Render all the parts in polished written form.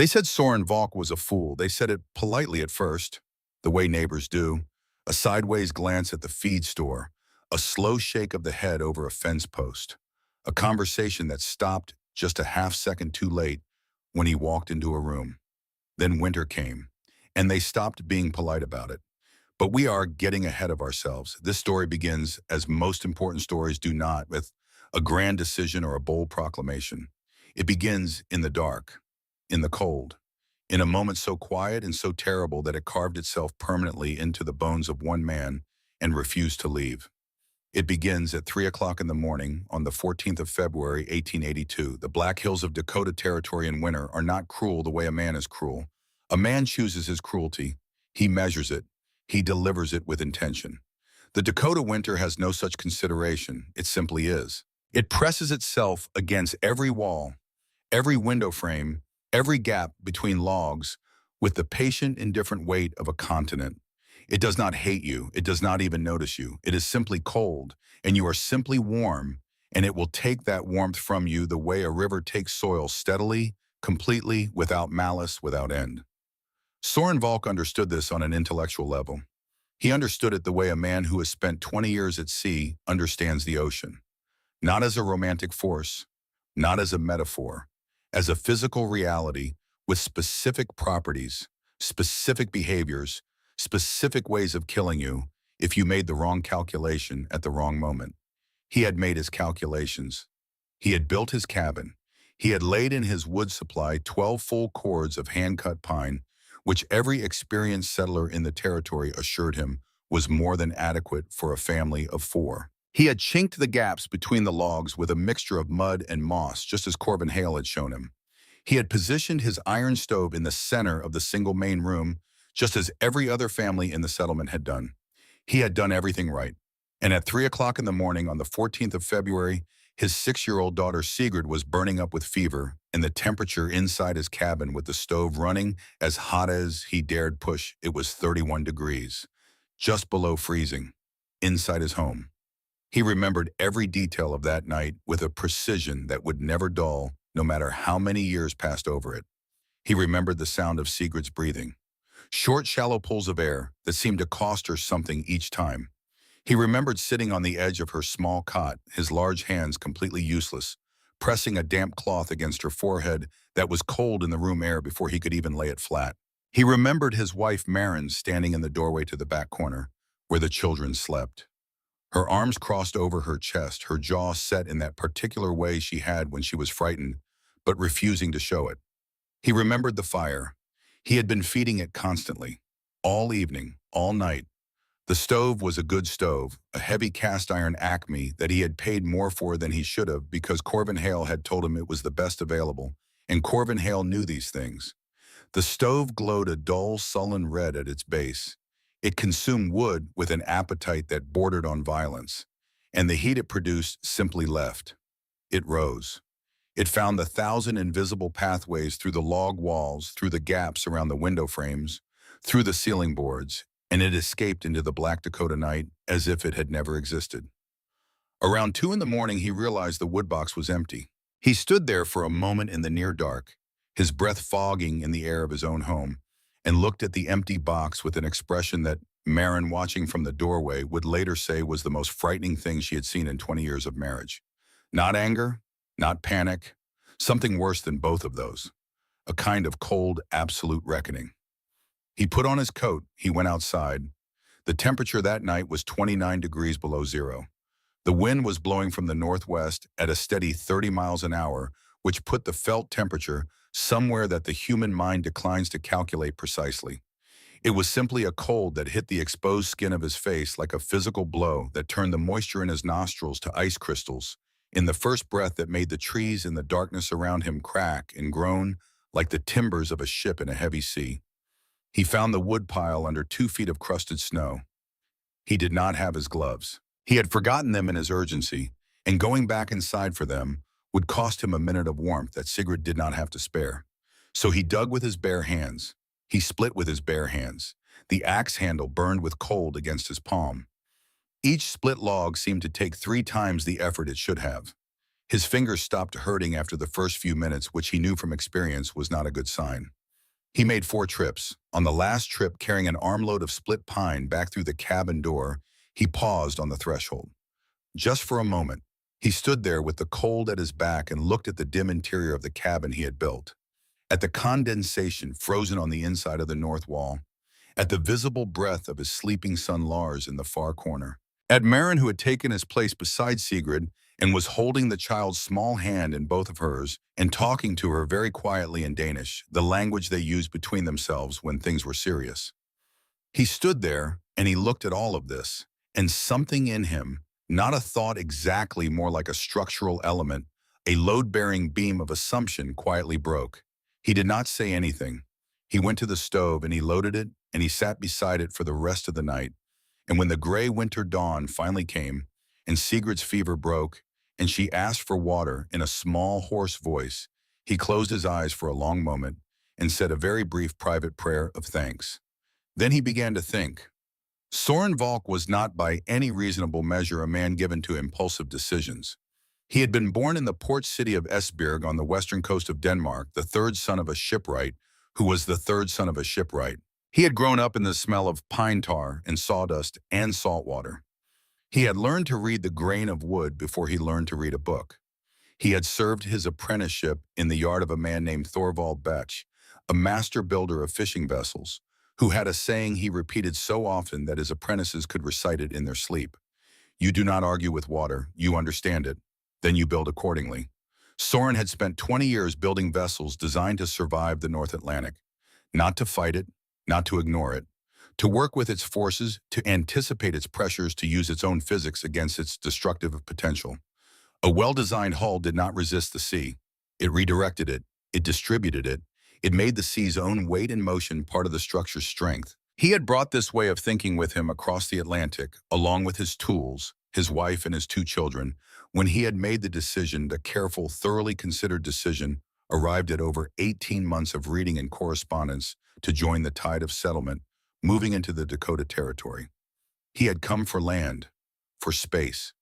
They said Soren Valk was a fool. They said it politely at first, the way neighbors do. A sideways glance at the feed store, a slow shake of the head over a fence post, a conversation that stopped just a half second too late when he walked into a room. Then winter came, and they stopped being polite about it. But we are getting ahead of ourselves. This story begins, as most important stories do not, with a grand decision or a bold proclamation. It begins in the dark, in the cold, in a moment so quiet and so terrible that it carved itself permanently into the bones of one man and refused to leave. It begins at 3 o'clock in the morning on the 14th of February, 1882. The Black Hills of Dakota Territory in winter are not cruel the way a man is cruel. A man chooses his cruelty. He measures it. He delivers it with intention. The Dakota winter has no such consideration. It simply is. It presses itself against every wall, every window frame, every gap between logs with the patient, indifferent weight of a continent. It does not hate you. It does not even notice you. It is simply cold, and you are simply warm, and it will take that warmth from you the way a river takes soil steadily, completely, without malice, without end. Soren Valk understood this on an intellectual level. He understood it the way a man who has spent 20 years at sea understands the ocean. Not as a romantic force, not as a metaphor, as a physical reality with specific properties, specific behaviors, specific ways of killing you if you made the wrong calculation at the wrong moment. He had made his calculations. He had built his cabin. He had laid in his wood supply 12 full cords of hand-cut pine, which every experienced settler in the territory assured him was more than adequate for a family of 4. He had chinked the gaps between the logs with a mixture of mud and moss, just as Corbin Hale had shown him. He had positioned his iron stove in the center of the single main room, just as every other family in the settlement had done. He had done everything right. And at 3 o'clock in the morning on the 14th of February, his 6-year-old daughter Sigrid was burning up with fever, and the temperature inside his cabin with the stove running as hot as he dared push, it was 31 degrees, just below freezing, inside his home. He remembered every detail of that night with a precision that would never dull, no matter how many years passed over it. He remembered the sound of Sigrid's breathing, short, shallow pulls of air that seemed to cost her something each time. He remembered sitting on the edge of her small cot, his large hands completely useless, pressing a damp cloth against her forehead that was cold in the room air before he could even lay it flat. He remembered his wife Marin standing in the doorway to the back corner, where the children slept. Her arms crossed over her chest, her jaw set in that particular way she had when she was frightened, but refusing to show it. He remembered the fire. He had been feeding it constantly, all evening, all night. The stove was a good stove, a heavy cast iron Acme that he had paid more for than he should have because Corbin Hale had told him it was the best available, and Corbin Hale knew these things. The stove glowed a dull, sullen red at its base. It consumed wood with an appetite that bordered on violence, and the heat it produced simply left. It rose. It found the 1,000 invisible pathways through the log walls, through the gaps around the window frames, through the ceiling boards, and it escaped into the Black Dakota night as if it had never existed. Around 2 in the morning, he realized the wood box was empty. He stood there for a moment in the near dark, his breath fogging in the air of his own home, and looked at the empty box with an expression that Marin, watching from the doorway, would later say was the most frightening thing she had seen in 20 years of marriage. Not anger, not panic, something worse than both of those, a kind of cold, absolute reckoning. He put on his coat. He went outside. The temperature that night was 29 degrees below zero. The wind was blowing from the northwest at a steady 30 miles an hour, which put the felt temperature somewhere that the human mind declines to calculate precisely. It was simply a cold that hit the exposed skin of his face like a physical blow that turned the moisture in his nostrils to ice crystals, in the first breath that made the trees in the darkness around him crack and groan like the timbers of a ship in a heavy sea. He found the wood pile under 2 feet of crusted snow. He did not have his gloves. He had forgotten them in his urgency, and going back inside for them would cost him a minute of warmth that Sigrid did not have to spare. So he dug with his bare hands. He split with his bare hands. The axe handle burned with cold against his palm. Each split log seemed to take 3 times the effort it should have. His fingers stopped hurting after the first few minutes, which he knew from experience was not a good sign. He made 4 trips. On the last trip, carrying an armload of split pine back through the cabin door, he paused on the threshold. Just for a moment, he stood there with the cold at his back and looked at the dim interior of the cabin he had built, at the condensation frozen on the inside of the north wall, at the visible breath of his sleeping son Lars in the far corner, at Maren, who had taken his place beside Sigrid and was holding the child's small hand in both of hers and talking to her very quietly in Danish, the language they used between themselves when things were serious. He stood there and he looked at all of this, and something in him, not a thought exactly, more like a structural element, a load-bearing beam of assumption, quietly broke. He did not say anything. He went to the stove and he loaded it and he sat beside it for the rest of the night. And when the gray winter dawn finally came and Sigrid's fever broke and she asked for water in a small, hoarse voice, he closed his eyes for a long moment and said a very brief private prayer of thanks. Then he began to think. Soren Valk was not by any reasonable measure a man given to impulsive decisions. He had been born in the port city of Esbjerg on the western coast of Denmark, the third son of a shipwright, who was the third son of a shipwright. He had grown up in the smell of pine tar and sawdust and salt water. He had learned to read the grain of wood before he learned to read a book. He had served his apprenticeship in the yard of a man named Thorvald Bech, a master builder of fishing vessels, who had a saying he repeated so often that his apprentices could recite it in their sleep. You do not argue with water, you understand it, then you build accordingly. Soren had spent 20 years building vessels designed to survive the North Atlantic, not to fight it, not to ignore it, to work with its forces, to anticipate its pressures, to use its own physics against its destructive potential. A well-designed hull did not resist the sea. It redirected it, it distributed it, it made the sea's own weight and motion part of the structure's strength. He had brought this way of thinking with him across the Atlantic, along with his tools, his wife and his 2 children, when he had made the decision, the careful, thoroughly considered decision, arrived at over 18 months of reading and correspondence to join the tide of settlement, moving into the Dakota Territory. He had come for land, for space,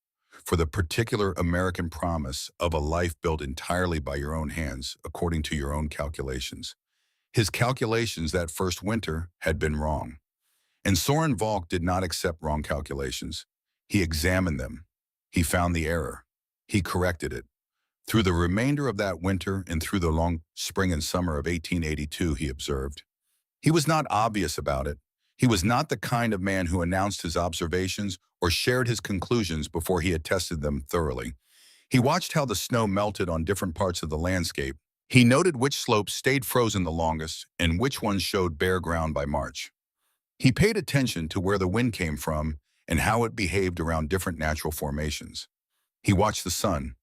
for the particular American promise of a life built entirely by your own hands, according to your own calculations. His calculations that first winter had been wrong. And Soren Valk did not accept wrong calculations. He examined them. He found the error. He corrected it. Through the remainder of that winter and through the long spring and summer of 1882, he observed. He was not obvious about it. He was not the kind of man who announced his observations or shared his conclusions before he had tested them thoroughly. He watched how the snow melted on different parts of the landscape. He noted which slopes stayed frozen the longest and which ones showed bare ground by March. He paid attention to where the wind came from and how it behaved around different natural formations. He watched the sun.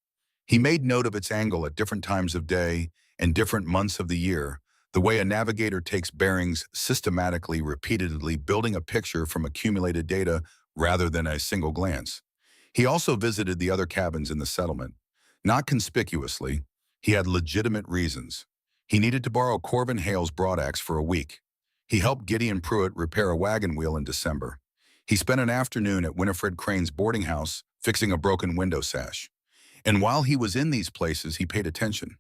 He made note of its angle at different times of day and different months of the year, the way a navigator takes bearings systematically, repeatedly, building a picture from accumulated data rather than a single glance. He also visited the other cabins in the settlement. Not conspicuously, he had legitimate reasons. He needed to borrow Corbin Hale's broadaxe for a week. He helped Gideon Pruitt repair a wagon wheel in December. He spent an afternoon at Winifred Crane's boarding house fixing a broken window sash. And while he was in these places, he paid attention.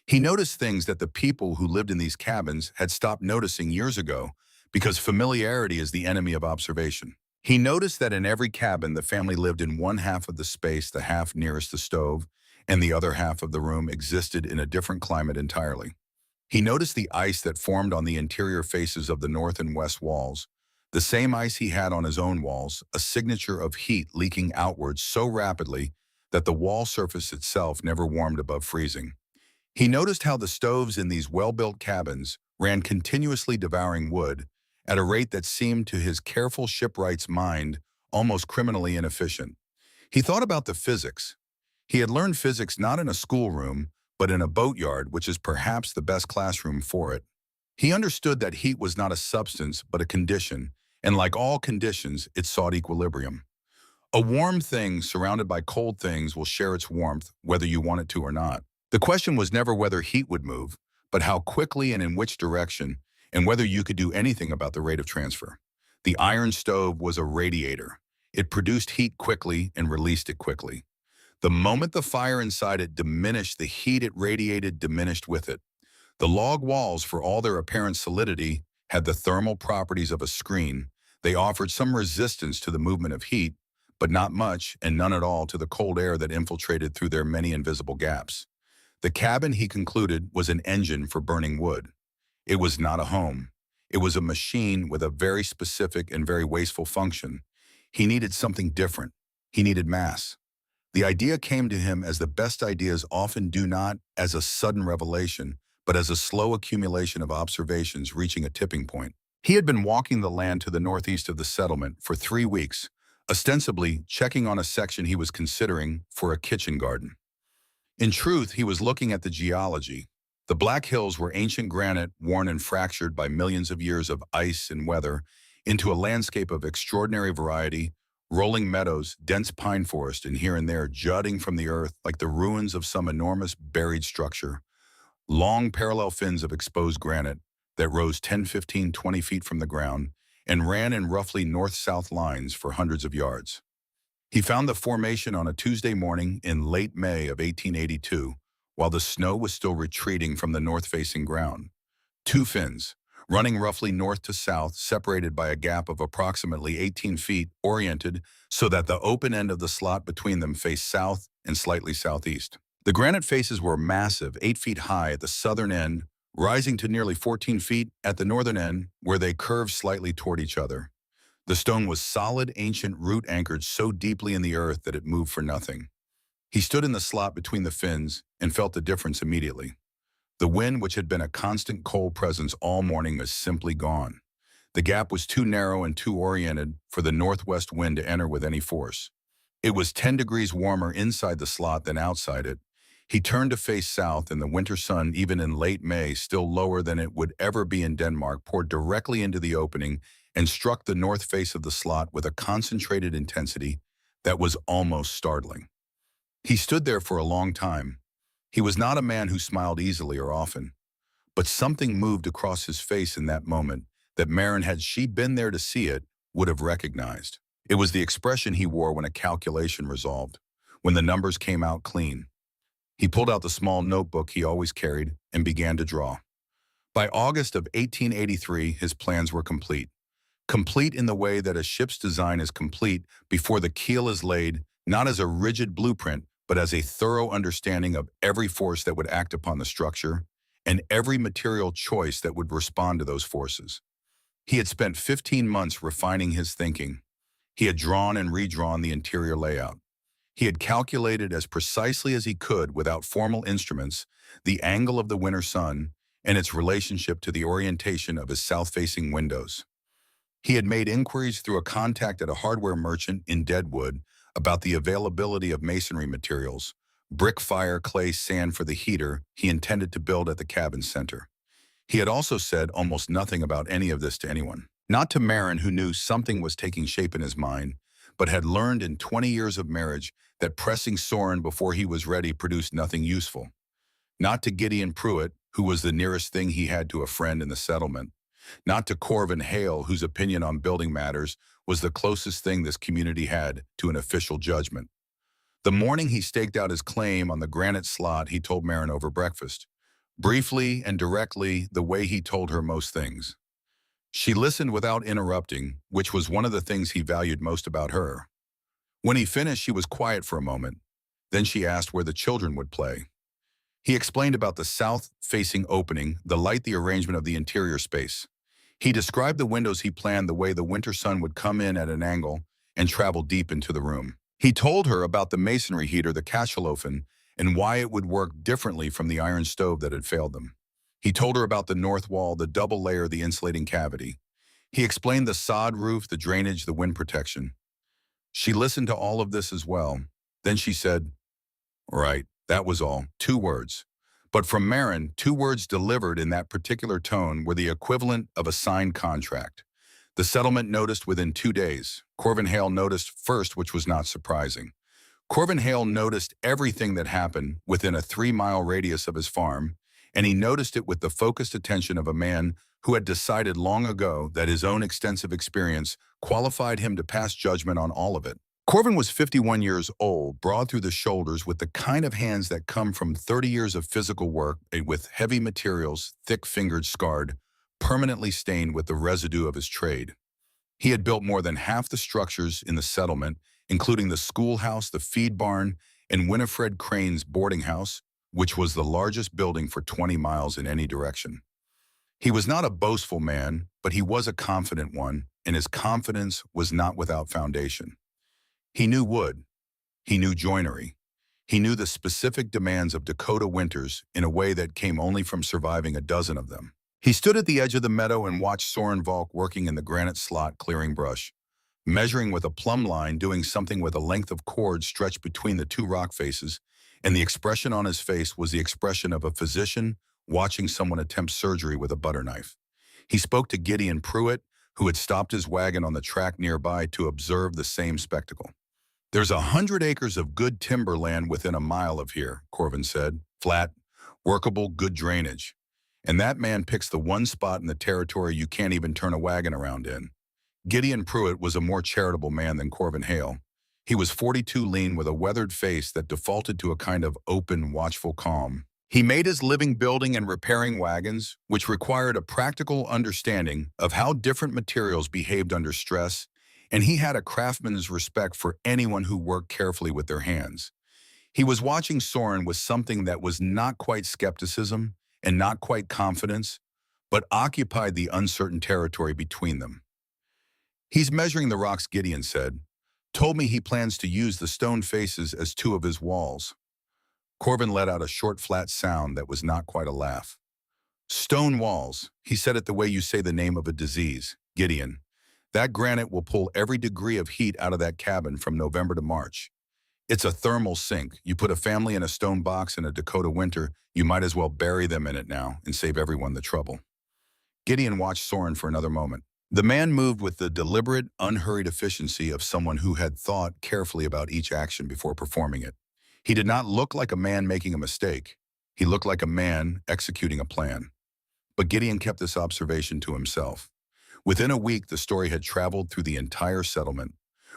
He noticed things that the people who lived in these cabins had stopped noticing years ago because familiarity is the enemy of observation. He noticed that in every cabin, the family lived in one half of the space, the half nearest the stove, and the other half of the room existed in a different climate entirely. He noticed the ice that formed on the interior faces of the north and west walls, the same ice he had on his own walls, a signature of heat leaking outwards so rapidly that the wall surface itself never warmed above freezing. He noticed how the stoves in these well-built cabins ran continuously, devouring wood at a rate that seemed to his careful shipwright's mind almost criminally inefficient. He thought about the physics. He had learned physics not in a schoolroom, but in a boatyard, which is perhaps the best classroom for it. He understood that heat was not a substance, but a condition, and like all conditions, it sought equilibrium. A warm thing surrounded by cold things will share its warmth, whether you want it to or not. The question was never whether heat would move, but how quickly and in which direction, and whether you could do anything about the rate of transfer. The iron stove was a radiator. It produced heat quickly and released it quickly. The moment the fire inside it diminished, the heat it radiated diminished with it. The log walls, for all their apparent solidity, had the thermal properties of a screen. They offered some resistance to the movement of heat, but not much and none at all to the cold air that infiltrated through their many invisible gaps. The cabin, he concluded, was an engine for burning wood. It was not a home. It was a machine with a very specific and very wasteful function. He needed something different. He needed mass. The idea came to him, as the best ideas often do, not as a sudden revelation, but as a slow accumulation of observations reaching a tipping point. He had been walking the land to the northeast of the settlement for 3 weeks, ostensibly checking on a section he was considering for a kitchen garden. In truth, he was looking at the geology. The Black Hills were ancient granite, worn and fractured by millions of years of ice and weather, into a landscape of extraordinary variety: rolling meadows, dense pine forest, and here and there, jutting from the earth like the ruins of some enormous buried structure, long parallel fins of exposed granite that rose 10, 15, 20 feet from the ground and ran in roughly north-south lines for hundreds of yards. He found the formation on a Tuesday morning in late May of 1882, while the snow was still retreating from the north-facing ground. Two fins, running roughly north to south, separated by a gap of approximately 18 feet, oriented so that the open end of the slot between them faced south and slightly southeast. The granite faces were massive, 8 feet high at the southern end, rising to nearly 14 feet at the northern end, where they curved slightly toward each other. The stone was solid, ancient root anchored so deeply in the earth that it moved for nothing. He stood in the slot between the fins and felt the difference immediately. The wind, which had been a constant cold presence all morning, was simply gone. The gap was too narrow and too oriented for the northwest wind to enter with any force. It was 10 degrees warmer inside the slot than outside it. He turned to face south, and the winter sun, even in late May, still lower than it would ever be in Denmark, poured directly into the opening and struck the north face of the slot with a concentrated intensity that was almost startling. He stood there for a long time. He was not a man who smiled easily or often, but something moved across his face in that moment that Maren, had she been there to see it, would have recognized. It was the expression he wore when a calculation resolved, when the numbers came out clean. He pulled out the small notebook he always carried and began to draw. By August of 1883, his plans were complete. Complete in the way that a ship's design is complete before the keel is laid, not as a rigid blueprint, but as a thorough understanding of every force that would act upon the structure and every material choice that would respond to those forces. He had spent 15 months refining his thinking. He had drawn and redrawn the interior layout. He had calculated as precisely as he could, without formal instruments, the angle of the winter sun and its relationship to the orientation of his south-facing windows. He had made inquiries through a contact at a hardware merchant in Deadwood about the availability of masonry materials, brick, fire, clay, sand for the heater he intended to build at the cabin center. He had also said almost nothing about any of this to anyone. Not to Maren, who knew something was taking shape in his mind, but had learned in 20 years of marriage that pressing Soren before he was ready produced nothing useful. Not to Gideon Pruitt, who was the nearest thing he had to a friend in the settlement. Not to Corvin Hale, whose opinion on building matters was the closest thing this community had to an official judgment. The morning he staked out his claim on the granite slot, he told Maren over breakfast, briefly and directly, the way he told her most things. She listened without interrupting, which was one of the things he valued most about her. When he finished, she was quiet for a moment. Then she asked where the children would play. He explained about the south-facing opening, the light, the arrangement of the interior space. He described the windows he planned, the way the winter sun would come in at an angle and travel deep into the room. He told her about the masonry heater, the Kasselofen, and why it would work differently from the iron stove that had failed them. He told her about the north wall, the double layer, the insulating cavity. He explained the sod roof, the drainage, the wind protection. She listened to all of this as well. Then she said, "Right, that was all. 2 words." But from Maren, 2 words delivered in that particular tone were the equivalent of a signed contract. The settlement noticed within 2 days. Corvin Hale noticed first, which was not surprising. Corvin Hale noticed everything that happened within a 3-mile radius of his farm, and he noticed it with the focused attention of a man who had decided long ago that his own extensive experience qualified him to pass judgment on all of it. Corvin was 51 years old, broad through the shoulders, with the kind of hands that come from 30 years of physical work, with heavy materials, thick-fingered, scarred, permanently stained with the residue of his trade. He had built more than half the structures in the settlement, including the schoolhouse, the feed barn, and Winifred Crane's boarding house, which was the largest building for 20 miles in any direction. He was not a boastful man, but he was a confident one, and his confidence was not without foundation. He knew wood, he knew joinery, he knew the specific demands of Dakota winters in a way that came only from surviving a dozen of them. He stood at the edge of the meadow and watched Soren Valk working in the granite slot clearing brush, measuring with a plumb line, doing something with a length of cord stretched between the two rock faces, and the expression on his face was the expression of a physician watching someone attempt surgery with a butter knife. He spoke to Gideon Pruitt, who had stopped his wagon on the track nearby to observe the same spectacle. "There's 100 acres of good timberland within a mile of here," Corvin said. "Flat, workable, good drainage. And that man picks the one spot in the territory you can't even turn a wagon around in." Gideon Pruitt was a more charitable man than Corvin Hale. He was 42, lean, with a weathered face that defaulted to a kind of open, watchful calm. He made his living building and repairing wagons, which required a practical understanding of how different materials behaved under stress, and he had a craftsman's respect for anyone who worked carefully with their hands. He was watching Soren with something that was not quite skepticism and not quite confidence, but occupied the uncertain territory between them. "He's measuring the rocks," Gideon said. "Told me he plans to use the stone faces as two of his walls." Corvin let out a short, flat sound that was not quite a laugh. "Stone walls," he said it the way you say the name of a disease. "Gideon, that granite will pull every degree of heat out of that cabin from November to March. It's a thermal sink. You put a family in a stone box in a Dakota winter, you might as well bury them in it now and save everyone the trouble." Gideon watched Soren for another moment. The man moved with the deliberate, unhurried efficiency of someone who had thought carefully about each action before performing it. He did not look like a man making a mistake. He looked like a man executing a plan. But Gideon kept this observation to himself. Within a week, the story had traveled through the entire settlement.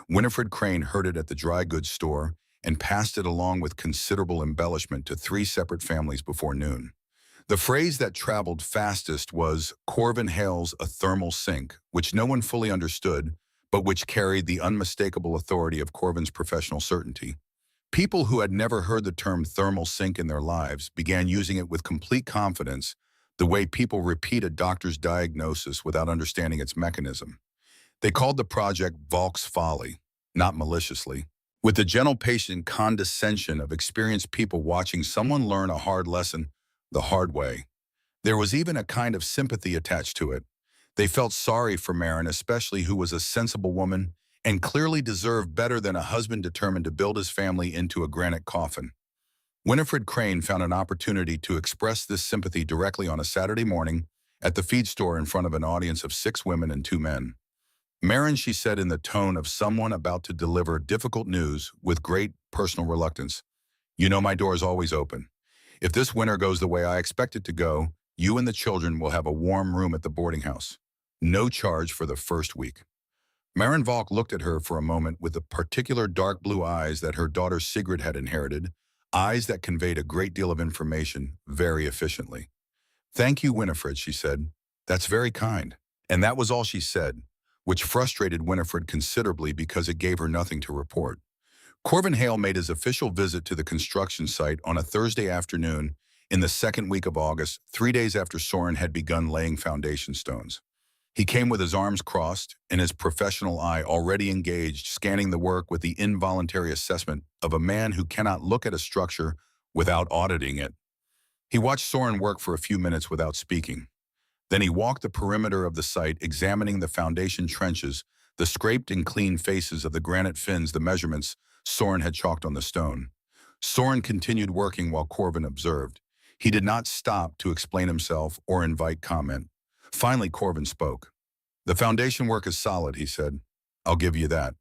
Winifred Crane heard it at the dry goods store and passed it along with considerable embellishment to 3 separate families before noon. The phrase that traveled fastest was Corvin Hale's "a thermal sink," which no one fully understood, but which carried the unmistakable authority of Corvin's professional certainty. People who had never heard the term thermal sink in their lives began using it with complete confidence, the way people repeat a doctor's diagnosis without understanding its mechanism. They called the project Valk's Folly, not maliciously, with the gentle, patient condescension of experienced people watching someone learn a hard lesson the hard way. There was even a kind of sympathy attached to it. They felt sorry for Marin, especially, who was a sensible woman and clearly deserved better than a husband determined to build his family into a granite coffin. Winifred Crane found an opportunity to express this sympathy directly on a Saturday morning at the feed store in front of an audience of 6 women and 2 men. "Marin," she said in the tone of someone about to deliver difficult news with great personal reluctance, "you know my door is always open. If this winter goes the way I expect it to go, you and the children will have a warm room at the boarding house. No charge for the first week." Marin Valk looked at her for a moment with the particular dark blue eyes that her daughter Sigrid had inherited, eyes that conveyed a great deal of information very efficiently. "Thank you, Winifred," she said. "That's very kind." And that was all she said, which frustrated Winifred considerably because it gave her nothing to report. Corvin Hale made his official visit to the construction site on a Thursday afternoon in the second week of August, 3 days after Soren had begun laying foundation stones. He came with his arms crossed and his professional eye already engaged, scanning the work with the involuntary assessment of a man who cannot look at a structure without auditing it. He watched Soren work for a few minutes without speaking. Then he walked the perimeter of the site, examining the foundation trenches, the scraped and clean faces of the granite fins, the measurements Soren had chalked on the stone. Soren continued working while Corvin observed. He did not stop to explain himself or invite comment. Finally, Corvin spoke. "The foundation work is solid," he said. "I'll give you that.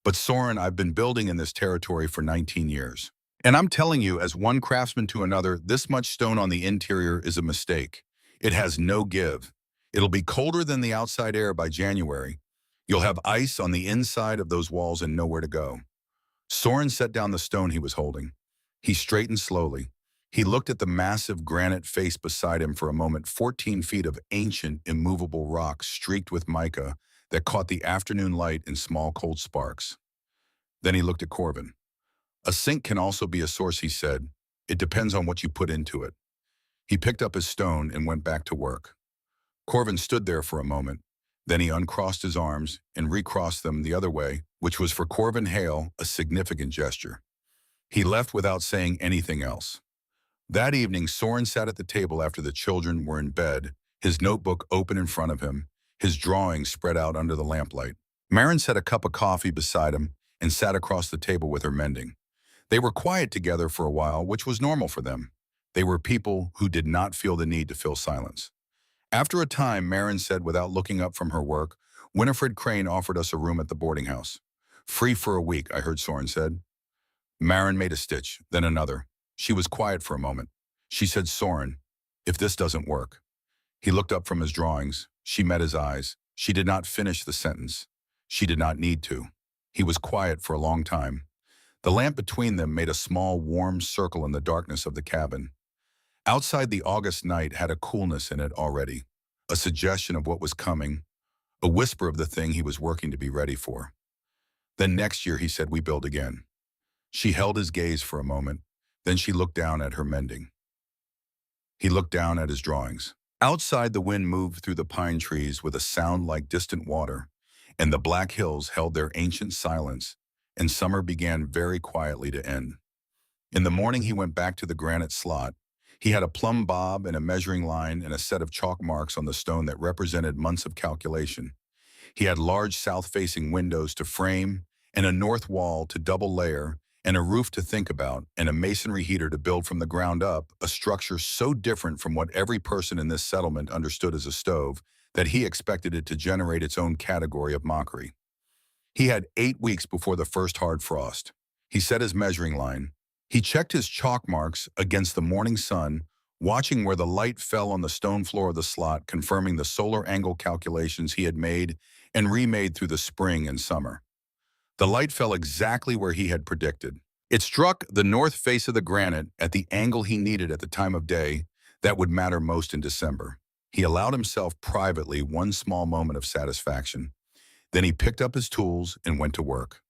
But Soren, I've been building in this territory for 19 years. And I'm telling you, as one craftsman to another, this much stone on the interior is a mistake. It has no give. It'll be colder than the outside air by January. You'll have ice on the inside of those walls and nowhere to go. Soren set down the stone he was holding. He straightened slowly. He looked at the massive granite face beside him for a moment, 14 feet of ancient, immovable rock streaked with mica that caught the afternoon light in small, cold sparks. Then he looked at Corvin. A sink can also be a source, he said. It depends on what you put into it. He picked up his stone and went back to work. Corvin stood there for a moment. Then he uncrossed his arms and recrossed them the other way, which was for Corvin Hale a significant gesture. He left without saying anything else. That evening, Soren sat at the table after the children were in bed, his notebook open in front of him, his drawings spread out under the lamplight. Maren set a cup of coffee beside him and sat across the table with her mending. They were quiet together for a while, which was normal for them. They were people who did not feel the need to fill silence. After a time, Maren said without looking up from her work, Winifred Crane offered us a room at the boarding house. Free for a week, I heard Soren said. Maren made a stitch, then another. She was quiet for a moment. She said, Soren, if this doesn't work. He looked up from his drawings. She met his eyes. She did not finish the sentence. She did not need to. He was quiet for a long time. The lamp between them made a small, warm circle in the darkness of the cabin. Outside, the August night had a coolness in it already, a suggestion of what was coming, a whisper of the thing he was working to be ready for. Then next year, he said, we build again. She held his gaze for a moment. Then she looked down at her mending. He looked down at his drawings. Outside, the wind moved through the pine trees with a sound like distant water, and the black hills held their ancient silence, and summer began very quietly to end. In the morning, he went back to the granite slot. He had a plumb bob and a measuring line and a set of chalk marks on the stone that represented months of calculation. He had large south-facing windows to frame and a north wall to double layer and a roof to think about and a masonry heater to build from the ground up, a structure so different from what every person in this settlement understood as a stove that he expected it to generate its own category of mockery. He had 8 weeks before the first hard frost. He set his measuring line. He checked his chalk marks against the morning sun, watching where the light fell on the stone floor of the slot, confirming the solar angle calculations he had made and remade through the spring and summer. The light fell exactly where he had predicted. It struck the north face of the granite at the angle he needed at the time of day that would matter most in December. He allowed himself privately one small moment of satisfaction. Then he picked up his tools and went to work.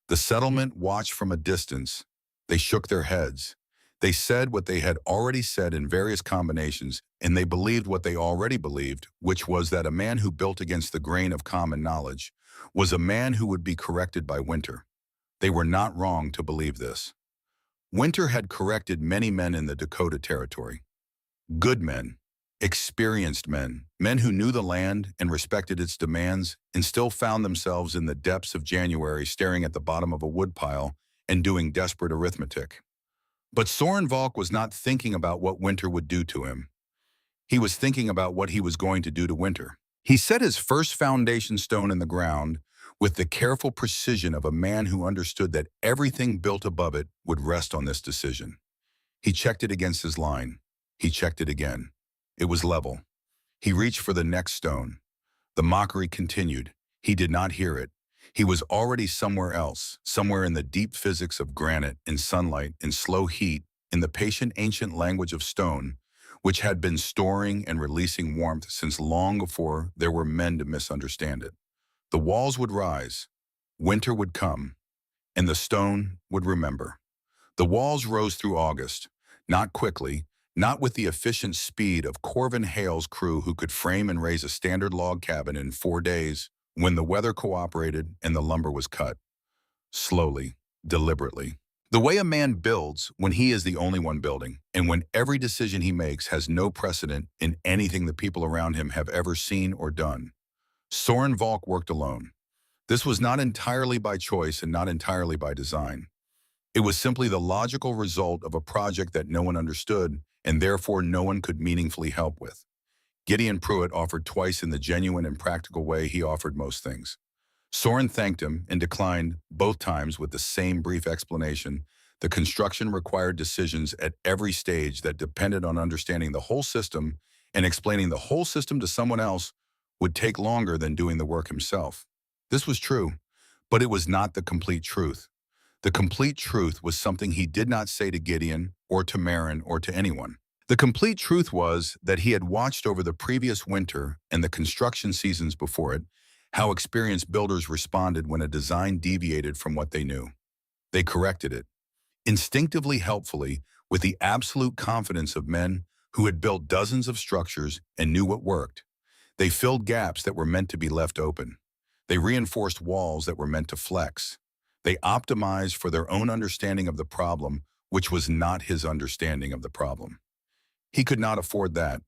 The settlement watched from a distance. They shook their heads. They said what they had already said in various combinations, and they believed what they already believed, which was that a man who built against the grain of common knowledge was a man who would be corrected by winter. They were not wrong to believe this. Winter had corrected many men in the Dakota Territory. Good men, experienced men, men who knew the land and respected its demands and still found themselves in the depths of January staring at the bottom of a woodpile and doing desperate arithmetic. But Soren Valk was not thinking about what winter would do to him. He was thinking about what he was going to do to winter. He set his first foundation stone in the ground with the careful precision of a man who understood that everything built above it would rest on this decision. He checked it against his line. He checked it again. It was level. He reached for the next stone. The mockery continued. He did not hear it. He was already somewhere else, somewhere in the deep physics of granite, in sunlight, in slow heat, in the patient ancient language of stone, which had been storing and releasing warmth since long before there were men to misunderstand it. The walls would rise, winter would come, and the stone would remember. The walls rose through August, not quickly, not with the efficient speed of Corvin Hale's crew who could frame and raise a standard log cabin in 4 days when the weather cooperated and the lumber was cut. Slowly, deliberately. The way a man builds when he is the only one building, and when every decision he makes has no precedent in anything the people around him have ever seen or done. Soren Valk worked alone. This was not entirely by choice and not entirely by design. It was simply the logical result of a project that no one understood and therefore no one could meaningfully help with. Gideon Pruitt offered twice in the genuine and practical way he offered most things. Soren thanked him and declined both times with the same brief explanation. The construction required decisions at every stage that depended on understanding the whole system, and explaining the whole system to someone else would take longer than doing the work himself. This was true, but it was not the complete truth. The complete truth was something he did not say to Gideon or to Marin or to anyone. The complete truth was that he had watched over the previous winter and the construction seasons before it, how experienced builders responded when a design deviated from what they knew. They corrected it, instinctively helpfully, with the absolute confidence of men who had built dozens of structures and knew what worked. They filled gaps that were meant to be left open. They reinforced walls that were meant to flex. They optimized for their own understanding of the problem, which was not his understanding of the problem. He could not afford that.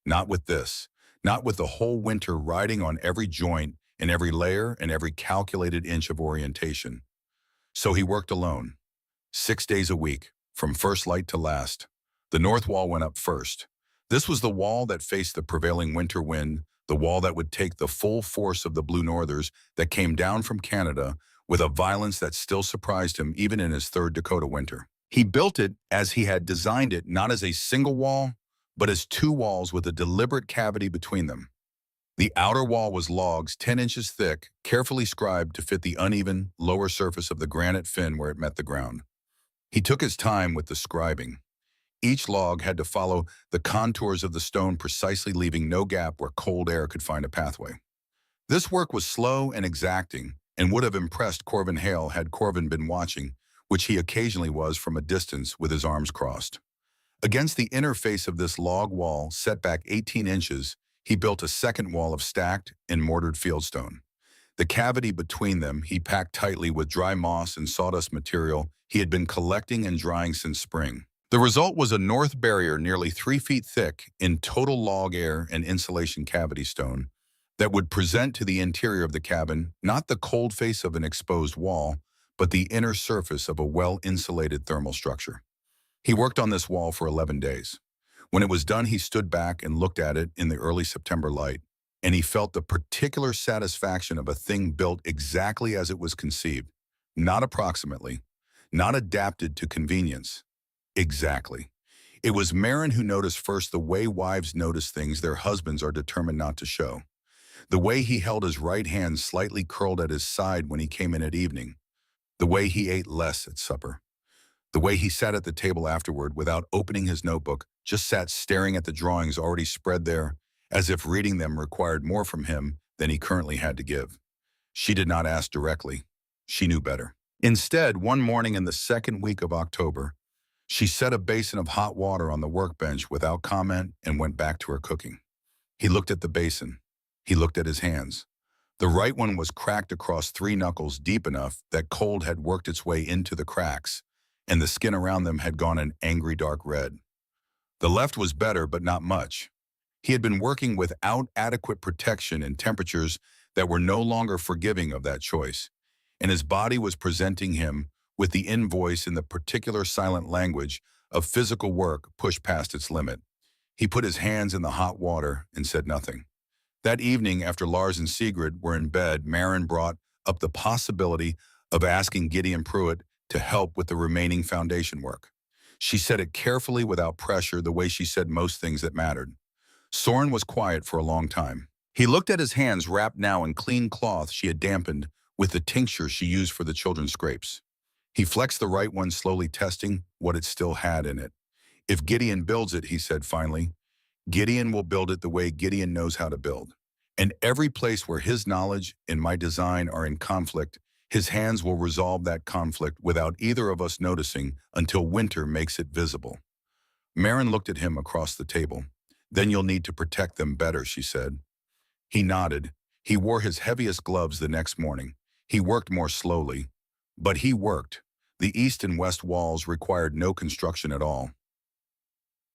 Not with this. Not with the whole winter riding on every joint and every layer and every calculated inch of orientation. So he worked alone, 6 days a week, from first light to last. The north wall went up first. This was the wall that faced the prevailing winter wind, the wall that would take the full force of the blue northers that came down from Canada with a violence that still surprised him even in his third Dakota winter. He built it as he had designed it, not as a single wall, but as two walls with a deliberate cavity between them. The outer wall was logs 10 inches thick, carefully scribed to fit the uneven, lower surface of the granite fin where it met the ground. He took his time with the scribing. Each log had to follow the contours of the stone precisely, leaving no gap where cold air could find a pathway. This work was slow and exacting and would have impressed Corvin Hale had Corvin been watching, which he occasionally was from a distance with his arms crossed. Against the inner face of this log wall, set back 18 inches, he built a second wall of stacked and mortared fieldstone. The cavity between them he packed tightly with dry moss and sawdust material he had been collecting and drying since spring. The result was a north barrier nearly 3 feet thick in total log air and insulation cavity stone that would present to the interior of the cabin not the cold face of an exposed wall, but the inner surface of a well-insulated thermal structure. He worked on this wall for 11 days. When it was done, he stood back and looked at it in the early September light, and he felt the particular satisfaction of a thing built exactly as it was conceived, not approximately, not adapted to convenience. Exactly. It was Marin who noticed first the way wives notice things their husbands are determined not to show. The way he held his right hand slightly curled at his side when he came in at evening. The way he ate less at supper. The way he sat at the table afterward without opening his notebook, just sat staring at the drawings already spread there, as if reading them required more from him than he currently had to give. She did not ask directly. She knew better. Instead, one morning in the second week of October, she set a basin of hot water on the workbench without comment and went back to her cooking. He looked at the basin. He looked at his hands. The right one was cracked across 3 knuckles deep enough that cold had worked its way into the cracks, and the skin around them had gone an angry dark red. The left was better, but not much. He had been working without adequate protection in temperatures that were no longer forgiving of that choice, and his body was presenting him with the invoice in the particular silent language of physical work pushed past its limit. He put his hands in the hot water and said nothing. That evening, after Lars and Sigrid were in bed, Marin brought up the possibility of asking Gideon Pruitt to help with the remaining foundation work. She said it carefully without pressure, the way she said most things that mattered. Soren was quiet for a long time. He looked at his hands wrapped now in clean cloth she had dampened with the tincture she used for the children's scrapes. He flexed the right one, slowly testing what it still had in it. If Gideon builds it, he said finally, Gideon will build it the way Gideon knows how to build. And every place where his knowledge and my design are in conflict, his hands will resolve that conflict without either of us noticing until winter makes it visible. Marin looked at him across the table. Then you'll need to protect them better, she said. He nodded. He wore his heaviest gloves the next morning. He worked more slowly. But he worked. The east and west walls required no construction at all.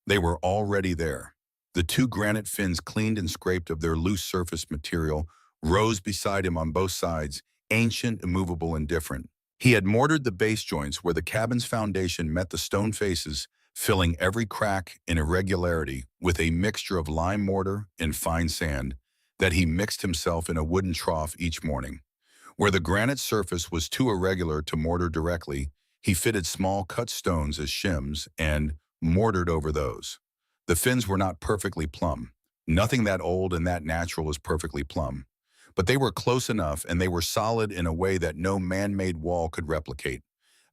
They were already there. The 2 granite fins, cleaned and scraped of their loose surface material, rose beside him on both sides, ancient, immovable, and different. He had mortared the base joints where the cabin's foundation met the stone faces, filling every crack and irregularity with a mixture of lime mortar and fine sand that he mixed himself in a wooden trough each morning. Where the granite surface was too irregular to mortar directly, he fitted small cut stones as shims and mortared over those. The fins were not perfectly plumb. Nothing that old and that natural is perfectly plumb. But they were close enough, and they were solid in a way that no man-made wall could replicate.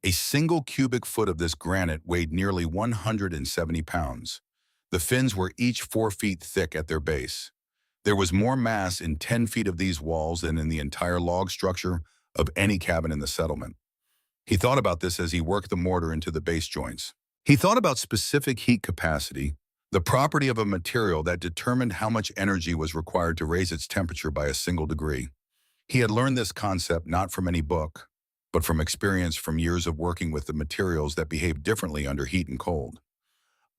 A single cubic foot of this granite weighed nearly 170 pounds. The fins were each 4 feet thick at their base. There was more mass in 10 feet of these walls than in the entire log structure of any cabin in the settlement. He thought about this as he worked the mortar into the base joints. He thought about specific heat capacity, the property of a material that determined how much energy was required to raise its temperature by a single degree. He had learned this concept not from any book, but from experience from years of working with the materials that behave differently under heat and cold.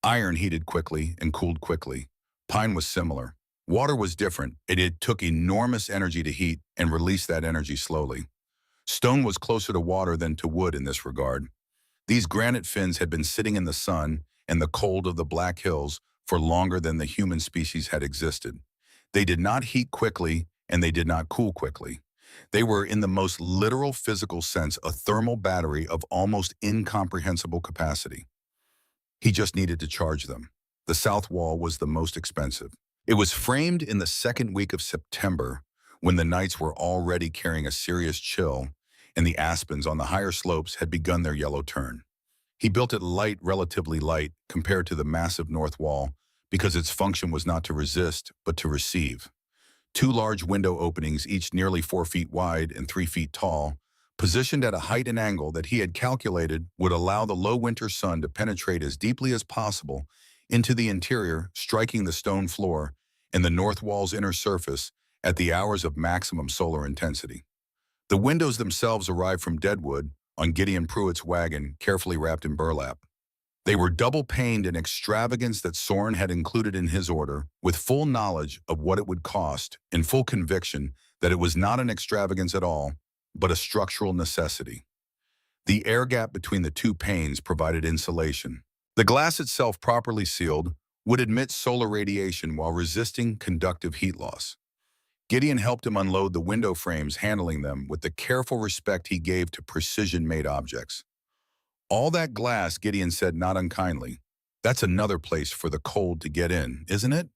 Iron heated quickly and cooled quickly. Pine was similar. Water was different. It took enormous energy to heat and release that energy slowly. Stone was closer to water than to wood in this regard. These granite fins had been sitting in the sun and the cold of the Black Hills for longer than the human species had existed. They did not heat quickly and they did not cool quickly. They were, in the most literal physical sense, a thermal battery of almost incomprehensible capacity. He just needed to charge them. The south wall was the most expensive. It was framed in the second week of September, when the nights were already carrying a serious chill and the aspens on the higher slopes had begun their yellow turn. He built it light, relatively light, compared to the massive north wall, because its function was not to resist, but to receive. 2 large window openings, each nearly 4 feet wide and 3 feet tall, positioned at a height and angle that he had calculated would allow the low winter sun to penetrate as deeply as possible into the interior, striking the stone floor and the north wall's inner surface at the hours of maximum solar intensity. The windows themselves arrived from deadwood on Gideon Pruitt's wagon, carefully wrapped in burlap. They were double-paned in extravagance that Soren had included in his order, with full knowledge of what it would cost and full conviction that it was not an extravagance at all, but a structural necessity. The air gap between the 2 panes provided insulation. The glass itself, properly sealed, would emit solar radiation while resisting conductive heat loss. Gideon helped him unload the window frames, handling them with the careful respect he gave to precision-made objects. All that glass, Gideon said not unkindly. That's another place for the cold to get in, isn't it?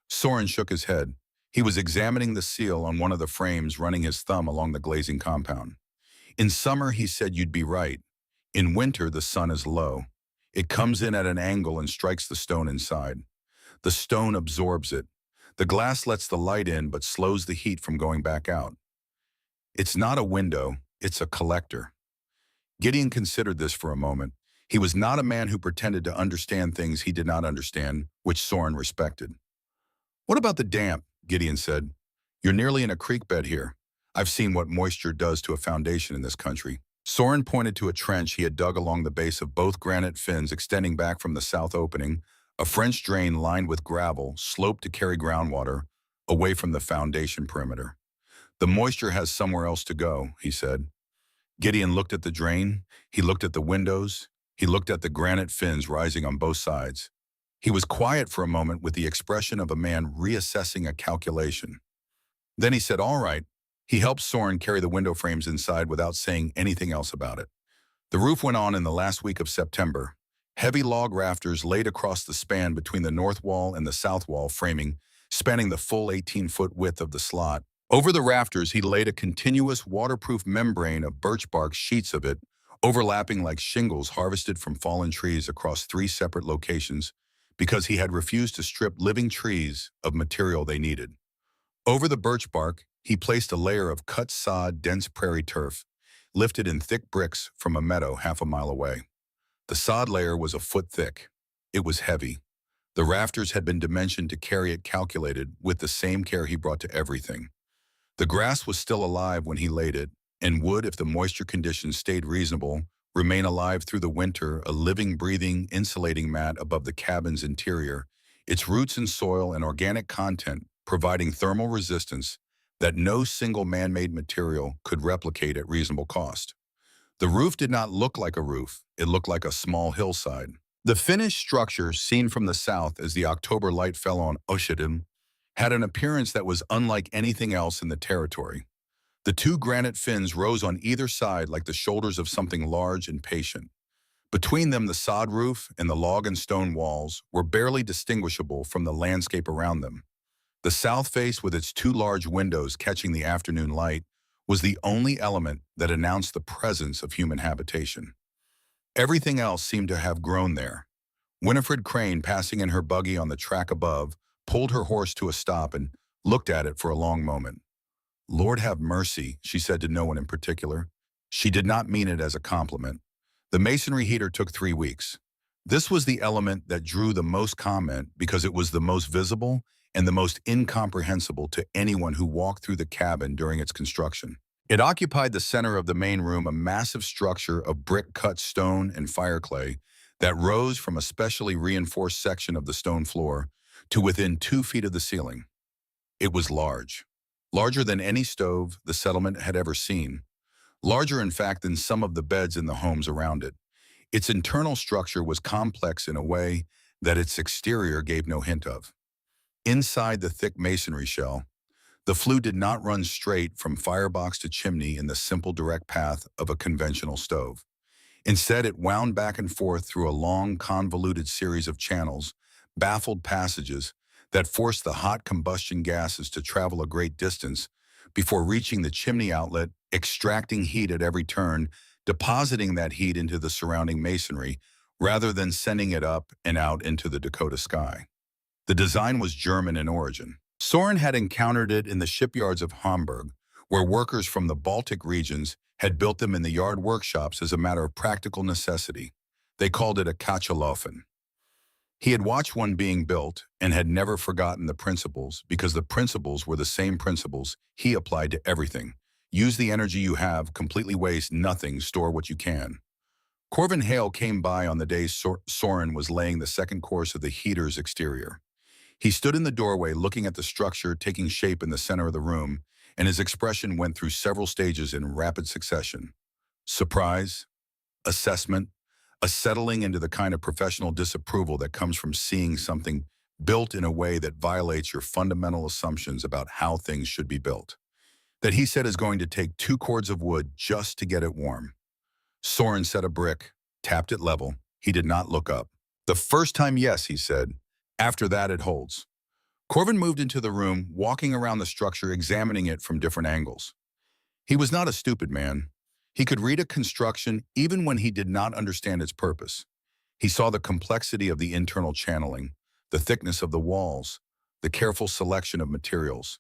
Soren shook his head. He was examining the seal on one of the frames, running his thumb along the glazing compound. In summer, he said, you'd be right. In winter, the sun is low. It comes in at an angle and strikes the stone inside. The stone absorbs it. The glass lets the light in but slows the heat from going back out. It's not a window, it's a collector. Gideon considered this for a moment. He was not a man who pretended to understand things he did not understand, which Soren respected. What about the damp? Gideon said. You're nearly in a creek bed here. I've seen what moisture does to a foundation in this country. Soren pointed to a trench he had dug along the base of both granite fins extending back from the south opening. A French drain lined with gravel sloped to carry groundwater away from the foundation perimeter. The moisture has somewhere else to go, he said. Gideon looked at the drain, he looked at the windows, he looked at the granite fins rising on both sides. He was quiet for a moment with the expression of a man reassessing a calculation. Then he said, all right. He helped Soren carry the window frames inside without saying anything else about it. The roof went on in the last week of September. Heavy log rafters laid across the span between the north wall and the south wall framing, spanning the full 18-foot width of the slot. Over the rafters, he laid a continuous waterproof membrane of birch bark, sheets of it, overlapping like shingles harvested from fallen trees across 3 separate locations, because he had refused to strip living trees of material they needed. Over the birch bark, he placed a layer of cut sod, dense prairie turf, lifted in thick bricks from a meadow half a mile away. The sod layer was a foot thick. It was heavy. The rafters had been dimensioned to carry it, calculated with the same care he brought to everything. The grass was still alive when he laid it, and would, if the moisture conditions stayed reasonable, remain alive through the winter, a living, breathing, insulating mat above the cabin's interior, its roots in soil and organic content providing thermal resistance that no single man-made material could replicate at reasonable cost. The roof did not look like a roof, it looked like a small hillside. The finished structure, seen from the south as the October light fell on Oshidim, had an appearance that was unlike anything else in the territory. The 2 granite fins rose on either side like the shoulders of something large and patient. Between them, the sod roof and the log and stone walls were barely distinguishable from the landscape around them. The south face, with its 2 large windows catching the afternoon light, was the only element that announced the presence of human habitation. Everything else seemed to have grown there. Winifred Crane, passing in her buggy on the track above, pulled her horse to a stop and looked at it for a long moment. "Lord have mercy," she said to no one in particular. She did not mean it as a compliment. The masonry heater took 3 weeks. This was the element that drew the most comment because it was the most visible and the most incomprehensible to anyone who walked through the cabin during its construction. It occupied the center of the main room, a massive structure of brick-cut stone and fireclay that rose from a specially reinforced section of the stone floor to within 2 feet of the ceiling. It was large, larger than any stove the settlement had ever seen, larger in fact than some of the beds in the homes around it. Its internal structure was complex in a way that its exterior gave no hint of. Inside the thick masonry shell, the flue did not run straight from firebox to chimney in the simple direct path of a conventional stove. Instead, it wound back and forth through a long, convoluted series of channels, baffled passages that forced the hot combustion gases to travel a great distance before reaching the chimney outlet, extracting heat at every turn, depositing that heat into the surrounding masonry, rather than sending it up and out into the Dakota sky. The design was German in origin. Soren had encountered it in the shipyards of Hamburg, where workers from the Baltic regions had built them in the yard workshops as a matter of practical necessity. They called it a Kachelaufen. He had watched one being built and had never forgotten the principles because the principles were the same principles he applied to everything. Use the energy you have, completely waste nothing, store what you can. Corvin Hale came by on the day Soren was laying the second course of the heater's exterior. He stood in the doorway looking at the structure taking shape in the center of the room, and his expression went through several stages in rapid succession. Surprise, assessment, a settling into the kind of professional disapproval that comes from seeing something built in a way that violates your fundamental assumptions about how things should be built. That he said is going to take 2 cords of wood just to get it warm. Soren set a brick, tapped it level. He did not look up. "The first time, yes," he said. "After that, it holds." Corvin moved into the room, walking around the structure, examining it from different angles. He was not a stupid man. He could read a construction even when he did not understand its purpose. He saw the complexity of the internal channeling, the thickness of the walls, the careful selection of materials.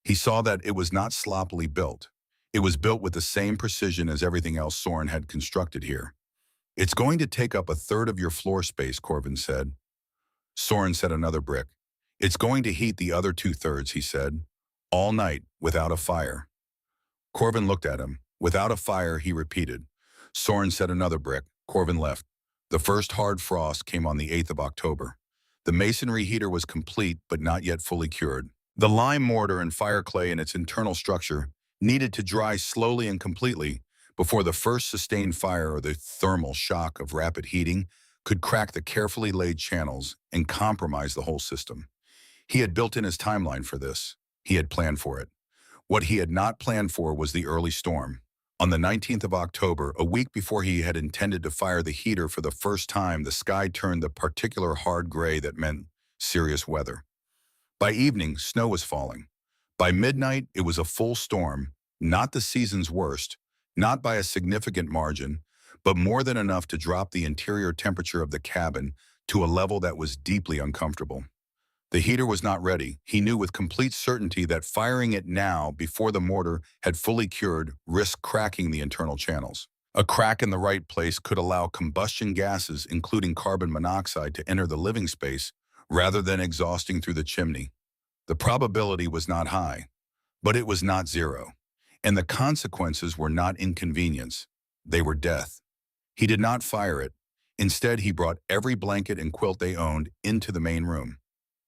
He saw that it was not sloppily built. It was built with the same precision as everything else Soren had constructed here. "It's going to take up 1/3 of your floor space," Corvin said. Soren set another brick. "It's going to heat the other 2/3, he said. "All night, without a fire." Corvin looked at him. "Without a fire," he repeated. Soren set another brick. Corvin left. The first hard frost came on the 8th of October. The masonry heater was complete, but not yet fully cured. The lime mortar and fireclay in its internal structure needed to dry slowly and completely before the first sustained fire or the thermal shock of rapid heating could crack the carefully laid channels and compromise the whole system. He had built in his timeline for this. He had planned for it. What he had not planned for was the early storm. On the 19th of October, a week before he had intended to fire the heater for the first time, the sky turned the particular hard gray that meant serious weather. By evening, snow was falling. By midnight, it was a full storm, not the season's worst, not by a significant margin, but more than enough to drop the interior temperature of the cabin to a level that was deeply uncomfortable. The heater was not ready. He knew with complete certainty that firing it now, before the mortar had fully cured, risked cracking the internal channels. A crack in the right place could allow combustion gases, including carbon monoxide, to enter the living space rather than exhausting through the chimney. The probability was not high, but it was not zero. And the consequences were not inconvenience. They were death. He did not fire it. Instead, he brought every blanket and quilt they owned into the main room.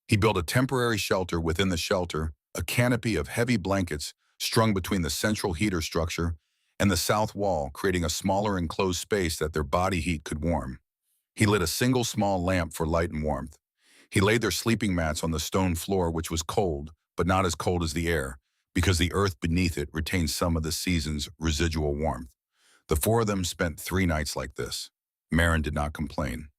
He built a temporary shelter within the shelter, a canopy of heavy blankets strung between the central heater structure and the south wall, creating a smaller enclosed space that their body heat could warm. He lit a single small lamp for light and warmth. He laid their sleeping mats on the stone floor, which was cold, but not as cold as the air, because the earth beneath it retained some of the season's residual warmth. The 4 of them spent 3 nights like this. Maren did not complain.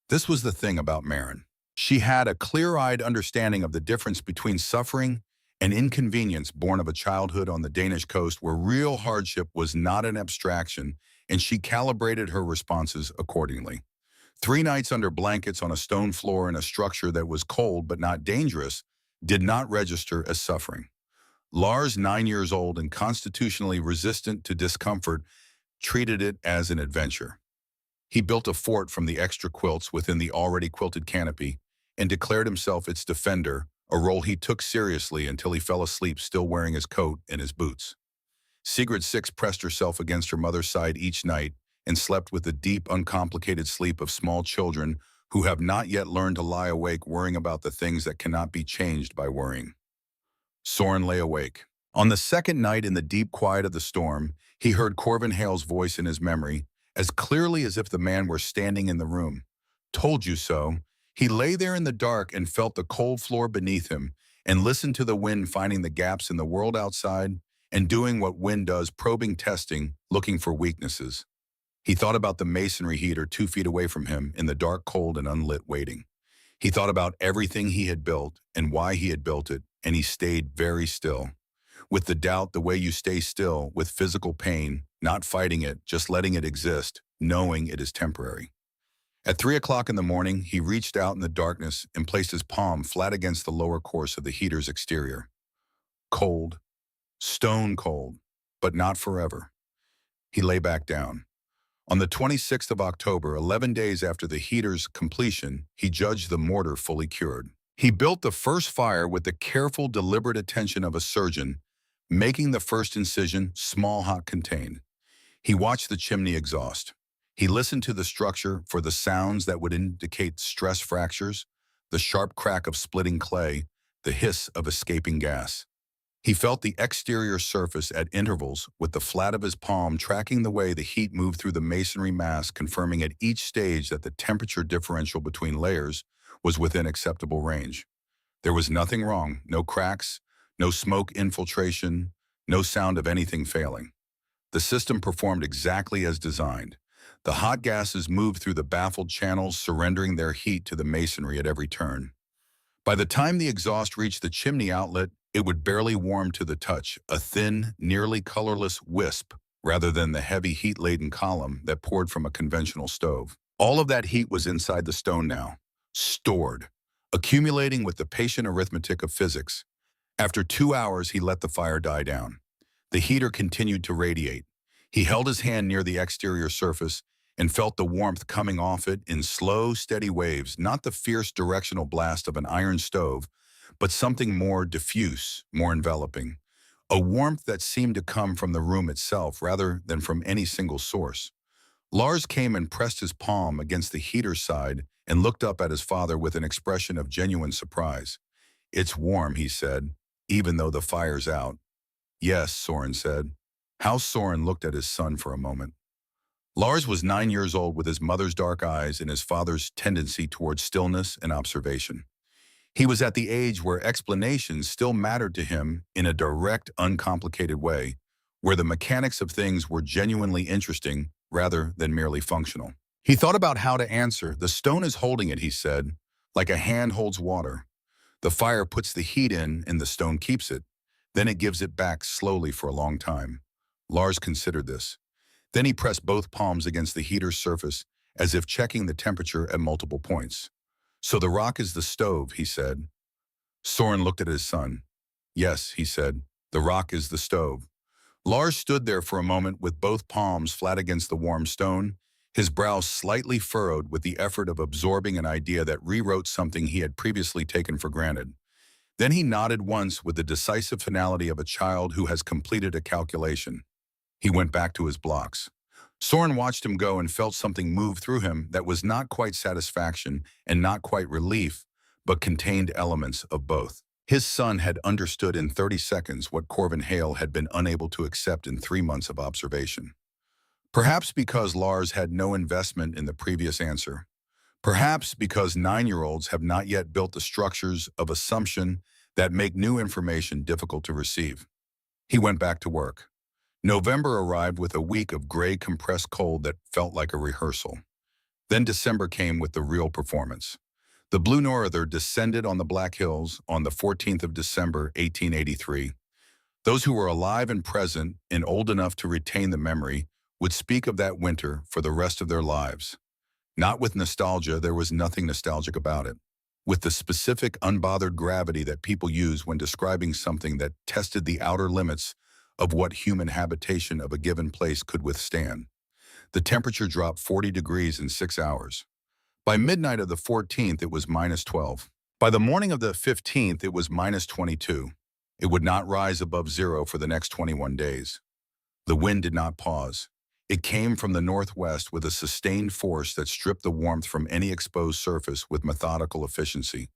This was the thing about Maren. She had a clear-eyed understanding of the difference between suffering and inconvenience born of a childhood on the Danish coast where real hardship was not an abstraction, and she calibrated her responses accordingly. 3 nights under blankets on a stone floor in a structure that was cold but not dangerous did not register as suffering. Lars, 9 years old and constitutionally resistant to discomfort, treated it as an adventure. He built a fort from the extra quilts within the already quilted canopy and declared himself its defender, a role he took seriously until he fell asleep still wearing his coat and his boots. Sigrid Six pressed herself against her mother's side each night and slept with the deep, uncomplicated sleep of small children who have not yet learned to lie awake worrying about the things that cannot be changed by worrying. Soren lay awake. On the second night in the deep quiet of the storm, he heard Corvin Hale's voice in his memory, as clearly as if the man were standing in the room. Told you so. He lay there in the dark and felt the cold floor beneath him and listened to the wind finding the gaps in the world outside and doing what wind does, probing, testing, looking for weaknesses. He thought about the masonry heater 2 feet away from him in the dark, cold, and unlit waiting. He thought about everything he had built and why he had built it, and he stayed very still. With the doubt, the way you stay still, with physical pain, not fighting it, just letting it exist, knowing it is temporary. At 3 o'clock in the morning, he reached out in the darkness and placed his palm flat against the lower course of the heater's exterior. Cold, stone cold, but not forever. He lay back down. On the 26th of October, 11 days after the heater's completion, he judged the mortar fully cured. He built the first fire with the careful, deliberate attention of a surgeon, making the first incision small, hot, contained. He watched the chimney exhaust. He listened to the structure for the sounds that would indicate stress fractures, the sharp crack of splitting clay, the hiss of escaping gas. He felt the exterior surface at intervals with the flat of his palm tracking the way the heat moved through the masonry mass, confirming at each stage that the temperature differential between layers was within acceptable range. There was nothing wrong, no cracks, no smoke infiltration, no sound of anything failing. The system performed exactly as designed. The hot gases moved through the baffled channels, surrendering their heat to the masonry at every turn. By the time the exhaust reached the chimney outlet, it would barely warm to the touch, a thin, nearly colorless wisp, rather than the heavy heat-laden column that poured from a conventional stove. All of that heat was inside the stone now, stored, accumulating with the patient arithmetic of physics. After 2 hours, he let the fire die down. The heater continued to radiate. He held his hand near the exterior surface and felt the warmth coming off it in slow, steady waves, not the fierce directional blast of an iron stove, but something more diffuse, more enveloping. A warmth that seemed to come from the room itself rather than from any single source. Lars came and pressed his palm against the heater's side and looked up at his father with an expression of genuine surprise. "It's warm," he said, "even though the fire's out." "Yes," Soren said. House Soren looked at his son for a moment. Lars was 9 years old with his mother's dark eyes and his father's tendency towards stillness and observation. He was at the age where explanations still mattered to him in a direct, uncomplicated way, where the mechanics of things were genuinely interesting rather than merely functional. He thought about how to answer. "The stone is holding it," he said, "like a hand holds water. The fire puts the heat in and the stone keeps it. Then it gives it back slowly for a long time." Lars considered this. Then he pressed both palms against the heater's surface as if checking the temperature at multiple points. "So the rock is the stove," he said. Soren looked at his son. "Yes," he said, "the rock is the stove." Lars stood there for a moment with both palms flat against the warm stone, his brow slightly furrowed with the effort of absorbing an idea that rewrote something he had previously taken for granted. Then he nodded once with the decisive finality of a child who has completed a calculation. He went back to his blocks. Soren watched him go and felt something move through him that was not quite satisfaction and not quite relief, but contained elements of both. His son had understood in 30 seconds what Corvin Hale had been unable to accept in 3 months of observation. Perhaps because Lars had no investment in the previous answer. Perhaps because 9-year-olds have not yet built the structures of assumption that make new information difficult to receive. He went back to work. November arrived with a week of gray compressed cold that felt like a rehearsal. Then December came with the real performance. The Blue Norther descended on the Black Hills on the 14th of December, 1883. Those who were alive and present and old enough to retain the memory would speak of that winter for the rest of their lives. Not with nostalgia, there was nothing nostalgic about it. With the specific, unbothered gravity that people use when describing something that tested the outer limits of what human habitation of a given place could withstand. The temperature dropped 40 degrees in 6 hours. By midnight of the 14th, it was -12. By the morning of the 15th, it was -22. It would not rise above zero for the next 21 days. The wind did not pause. It came from the northwest with a sustained force that stripped the warmth from any exposed surface with methodical efficiency.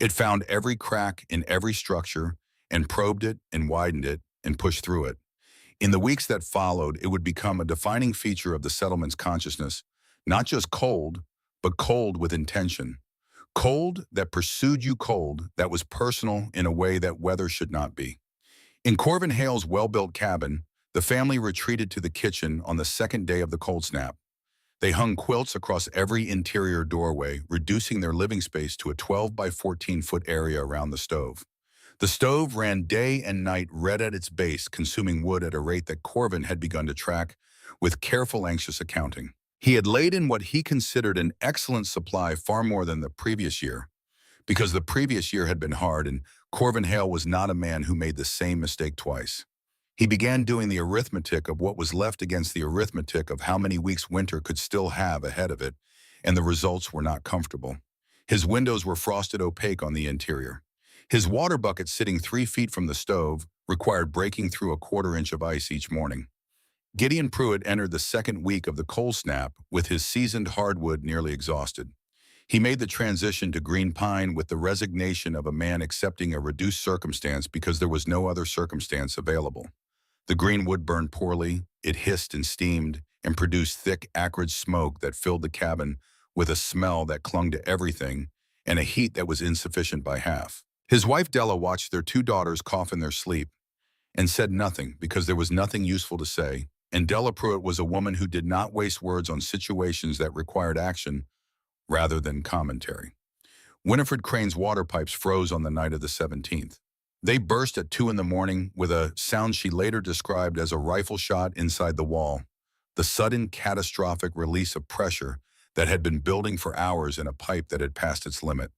It found every crack in every structure and probed it and widened it and pushed through it. In the weeks that followed, it would become a defining feature of the settlement's consciousness, not just cold, but cold with intention. Cold that pursued you, cold that was personal in a way that weather should not be. In Corvin Hale's well-built cabin, the family retreated to the kitchen on the second day of the cold snap. They hung quilts across every interior doorway, reducing their living space to a 12 by 14-foot area around the stove. The stove ran day and night red at its base, consuming wood at a rate that Corvin had begun to track with careful, anxious accounting. He had laid in what he considered an excellent supply, far more than the previous year, because the previous year had been hard and Corvin Hale was not a man who made the same mistake twice. He began doing the arithmetic of what was left against the arithmetic of how many weeks winter could still have ahead of it, and the results were not comfortable. His windows were frosted opaque on the interior. His water bucket, sitting 3 feet from the stove, required breaking through a quarter-inch of ice each morning. Gideon Pruitt entered the second week of the cold snap with his seasoned hardwood nearly exhausted. He made the transition to green pine with the resignation of a man accepting a reduced circumstance because there was no other circumstance available. The green wood burned poorly, it hissed and steamed, and produced thick, acrid smoke that filled the cabin with a smell that clung to everything and a heat that was insufficient by half. His wife Della watched their 2 daughters cough in their sleep and said nothing because there was nothing useful to say, and Della Pruitt was a woman who did not waste words on situations that required action rather than commentary. Winifred Crane's water pipes froze on the night of the 17th. They burst at 2 in the morning with a sound she later described as a rifle shot inside the wall, the sudden catastrophic release of pressure that had been building for hours in a pipe that had passed its limit.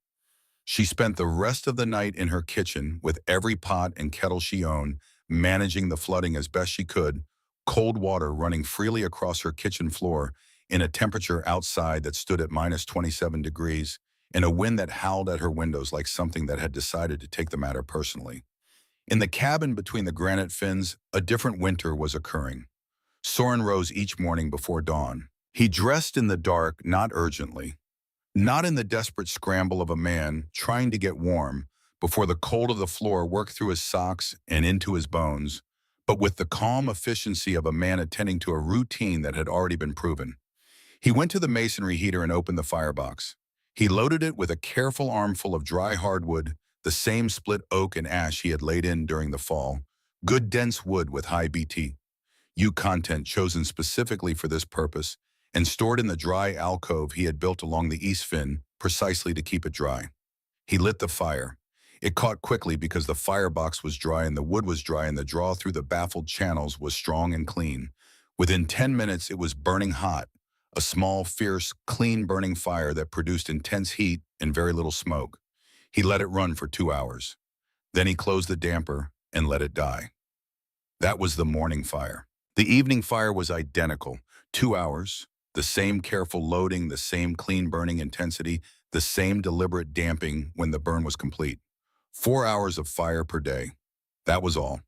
She spent the rest of the night in her kitchen with every pot and kettle she owned, managing the flooding as best she could, cold water running freely across her kitchen floor in a temperature outside that stood at -27 degrees, and a wind that howled at her windows like something that had decided to take the matter personally. In the cabin between the granite fins, a different winter was occurring. Soren rose each morning before dawn. He dressed in the dark, not urgently, not in the desperate scramble of a man trying to get warm before the cold of the floor worked through his socks and into his bones, but with the calm efficiency of a man attending to a routine that had already been proven. He went to the masonry heater and opened the firebox. He loaded it with a careful armful of dry hardwood, the same split oak and ash he had laid in during the fall, good dense wood with high BTU content chosen specifically for this purpose and stored in the dry alcove he had built along the east fin precisely to keep it dry. He lit the fire. It caught quickly because the firebox was dry and the wood was dry and the draw through the baffled channels was strong and clean. Within 10 minutes, it was burning hot, a small, fierce, clean-burning fire that produced intense heat and very little smoke. He let it run for 2 hours. Then he closed the damper and let it die. That was the morning fire. The evening fire was identical. 2 hours, the same careful loading, the same clean-burning intensity, the same deliberate damping when the burn was complete. 4 hours of fire per day. That was all.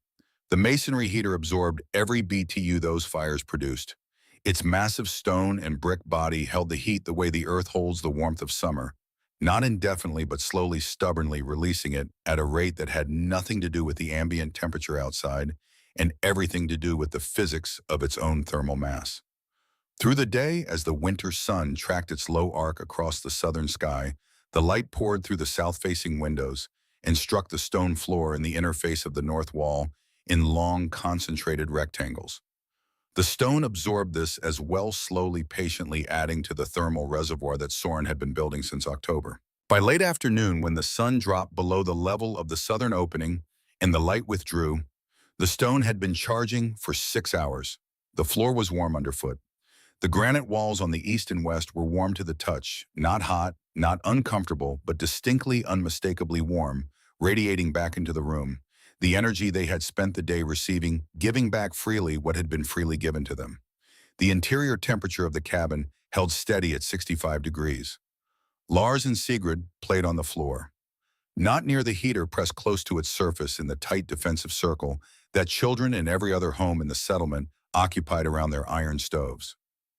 The masonry heater absorbed every BTU those fires produced. Its massive stone and brick body held the heat the way the earth holds the warmth of summer, not indefinitely but slowly, stubbornly releasing it at a rate that had nothing to do with the ambient temperature outside and everything to do with the physics of its own thermal mass. Through the day, as the winter sun tracked its low arc across the southern sky, the light poured through the south-facing windows and struck the stone floor in the interface of the north wall in long, concentrated rectangles. The stone absorbed this as well, slowly, patiently adding to the thermal reservoir that Soren had been building since October. By late afternoon, when the sun dropped below the level of the southern opening and the light withdrew, the stone had been charging for 6 hours. The floor was warm underfoot. The granite walls on the east and west were warm to the touch, not hot, not uncomfortable, but distinctly, unmistakably warm, radiating back into the room, the energy they had spent the day receiving, giving back freely what had been freely given to them. The interior temperature of the cabin held steady at 65 degrees. Lars and Sigrid played on the floor. Not near the heater pressed close to its surface in the tight defensive circle that children in every other home in the settlement occupied around their iron stoves.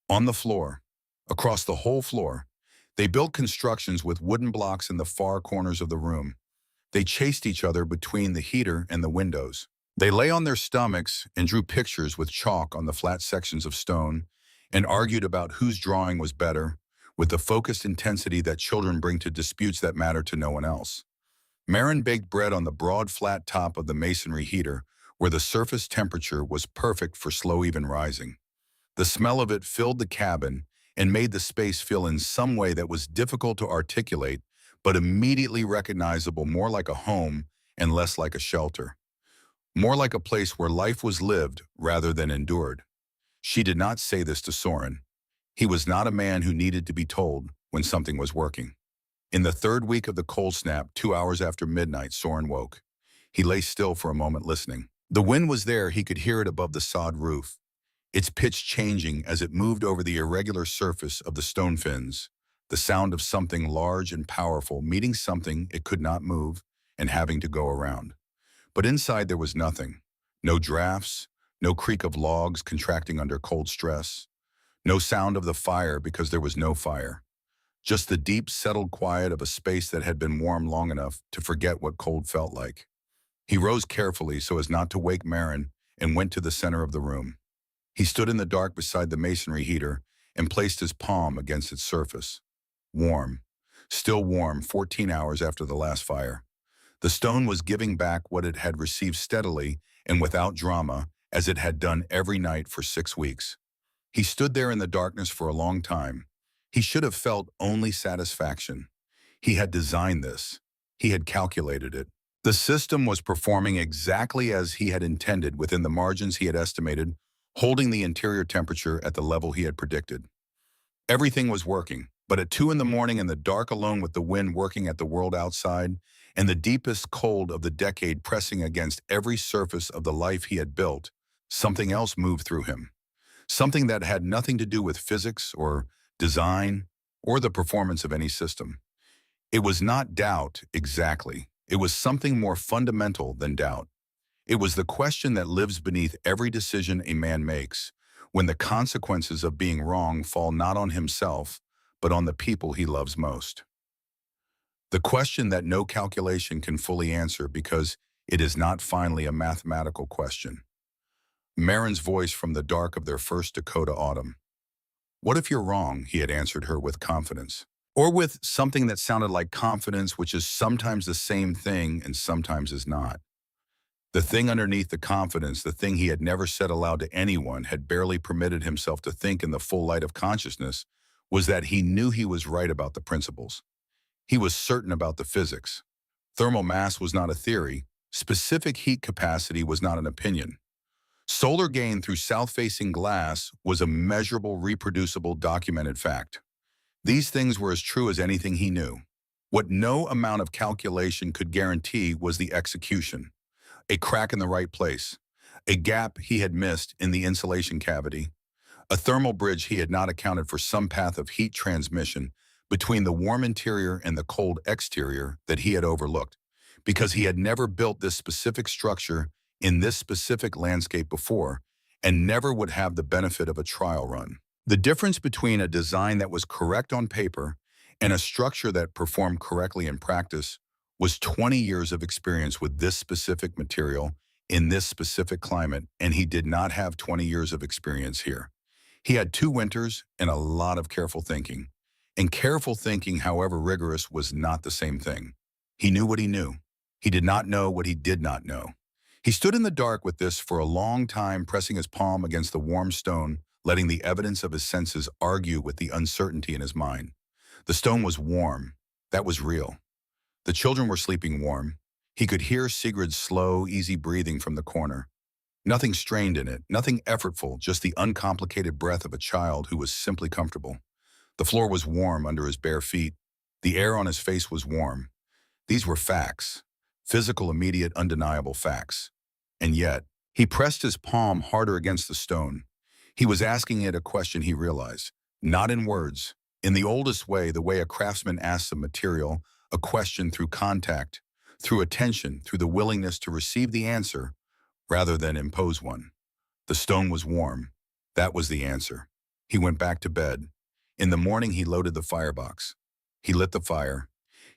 On the floor, across the whole floor, they built constructions with wooden blocks in the far corners of the room. They chased each other between the heater and the windows. They lay on their stomachs and drew pictures with chalk on the flat sections of stone and argued about whose drawing was better, with the focused intensity that children bring to disputes that matter to no one else. Marin baked bread on the broad flat top of the masonry heater, where the surface temperature was perfect for slow even rising. The smell of it filled the cabin and made the space feel in some way that was difficult to articulate, but immediately recognizable, more like a home and less like a shelter. More like a place where life was lived rather than endured. She did not say this to Soren. He was not a man who needed to be told when something was working. In the third week of the cold snap, 2 hours after midnight, Soren woke. He lay still for a moment listening. The wind was there, he could hear it above the sod roof, its pitch changing as it moved over the irregular surface of the stone fins, the sound of something large and powerful meeting something it could not move and having to go around. But inside there was nothing. No drafts, no creak of logs contracting under cold stress, no sound of the fire because there was no fire. Just the deep, settled quiet of a space that had been warm long enough to forget what cold felt like. He rose carefully so as not to wake Marin and went to the center of the room. He stood in the dark beside the masonry heater and placed his palm against its surface. Warm, still warm 14 hours after the last fire. The stone was giving back what it had received steadily and without drama, as it had done every night for 6 weeks. He stood there in the darkness for a long time. He should have felt only satisfaction. He had designed this. He had calculated it. The system was performing exactly as he had intended within the margins he had estimated, holding the interior temperature at the level he had predicted. Everything was working, but at 2 in the morning in the dark alone with the wind working at the world outside and the deepest cold of the decade pressing against every surface of the life he had built, something else moved through him. Something that had nothing to do with physics or design or the performance of any system. It was not doubt exactly. It was something more fundamental than doubt. It was the question that lives beneath every decision a man makes, when the consequences of being wrong fall not on himself, but on the people he loves most. The question that no calculation can fully answer because it is not finally a mathematical question. Marin's voice from the dark of their first Dakota autumn. What if you're wrong? He had answered her with confidence. Or with something that sounded like confidence, which is sometimes the same thing and sometimes is not. The thing underneath the confidence, the thing he had never said aloud to anyone, had barely permitted himself to think in the full light of consciousness, was that he knew he was right about the principles. He was certain about the physics. Thermal mass was not a theory. Specific heat capacity was not an opinion. Solar gain through south-facing glass was a measurable, reproducible, documented fact. These things were as true as anything he knew. What no amount of calculation could guarantee was the execution. A crack in the right place, a gap he had missed in the insulation cavity, a thermal bridge he had not accounted for, some path of heat transmission between the warm interior and the cold exterior that he had overlooked, because he had never built this specific structure in this specific landscape before and never would have the benefit of a trial run. The difference between a design that was correct on paper and a structure that performed correctly in practice was 20 years of experience with this specific material in this specific climate, and he did not have 20 years of experience here. He had 2 winters and a lot of careful thinking. And careful thinking, however rigorous, was not the same thing. He knew what he knew. He did not know what he did not know. He stood in the dark with this for a long time, pressing his palm against the warm stone, letting the evidence of his senses argue with the uncertainty in his mind. The stone was warm. That was real. The children were sleeping warm. He could hear Sigrid's slow, easy breathing from the corner. Nothing strained in it, nothing effortful, just the uncomplicated breath of a child who was simply comfortable. The floor was warm under his bare feet. The air on his face was warm. These were facts. Physical, immediate, undeniable facts. And yet, he pressed his palm harder against the stone. He was asking it a question he realized, not in words, in the oldest way, the way a craftsman asks a material, a question through contact, through attention, through the willingness to receive the answer rather than impose one. The stone was warm. That was the answer. He went back to bed. In the morning, he loaded the firebox. He lit the fire.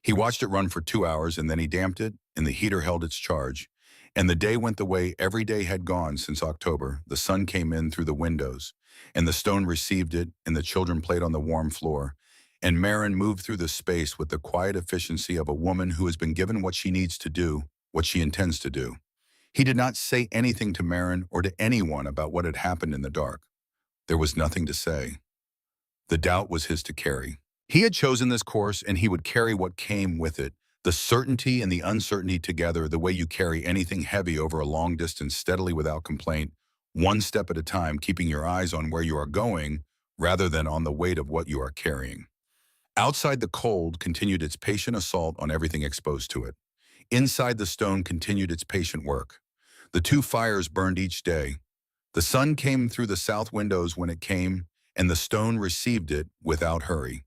He watched it run for 2 hours, and then he damped it, and the heater held its charge. And the day went the way every day had gone since October. The sun came in through the windows, and the stone received it, and the children played on the warm floor. And Marin moved through the space with the quiet efficiency of a woman who has been given what she needs to do, what she intends to do. He did not say anything to Marin or to anyone about what had happened in the dark. There was nothing to say. The doubt was his to carry. He had chosen this course, and he would carry what came with it, the certainty and the uncertainty together, the way you carry anything heavy over a long distance steadily without complaint, one step at a time, keeping your eyes on where you are going rather than on the weight of what you are carrying. Outside, the cold continued its patient assault on everything exposed to it. Inside, the stone continued its patient work. The two fires burned each day. The sun came through the south windows when it came, and the stone received it without hurry.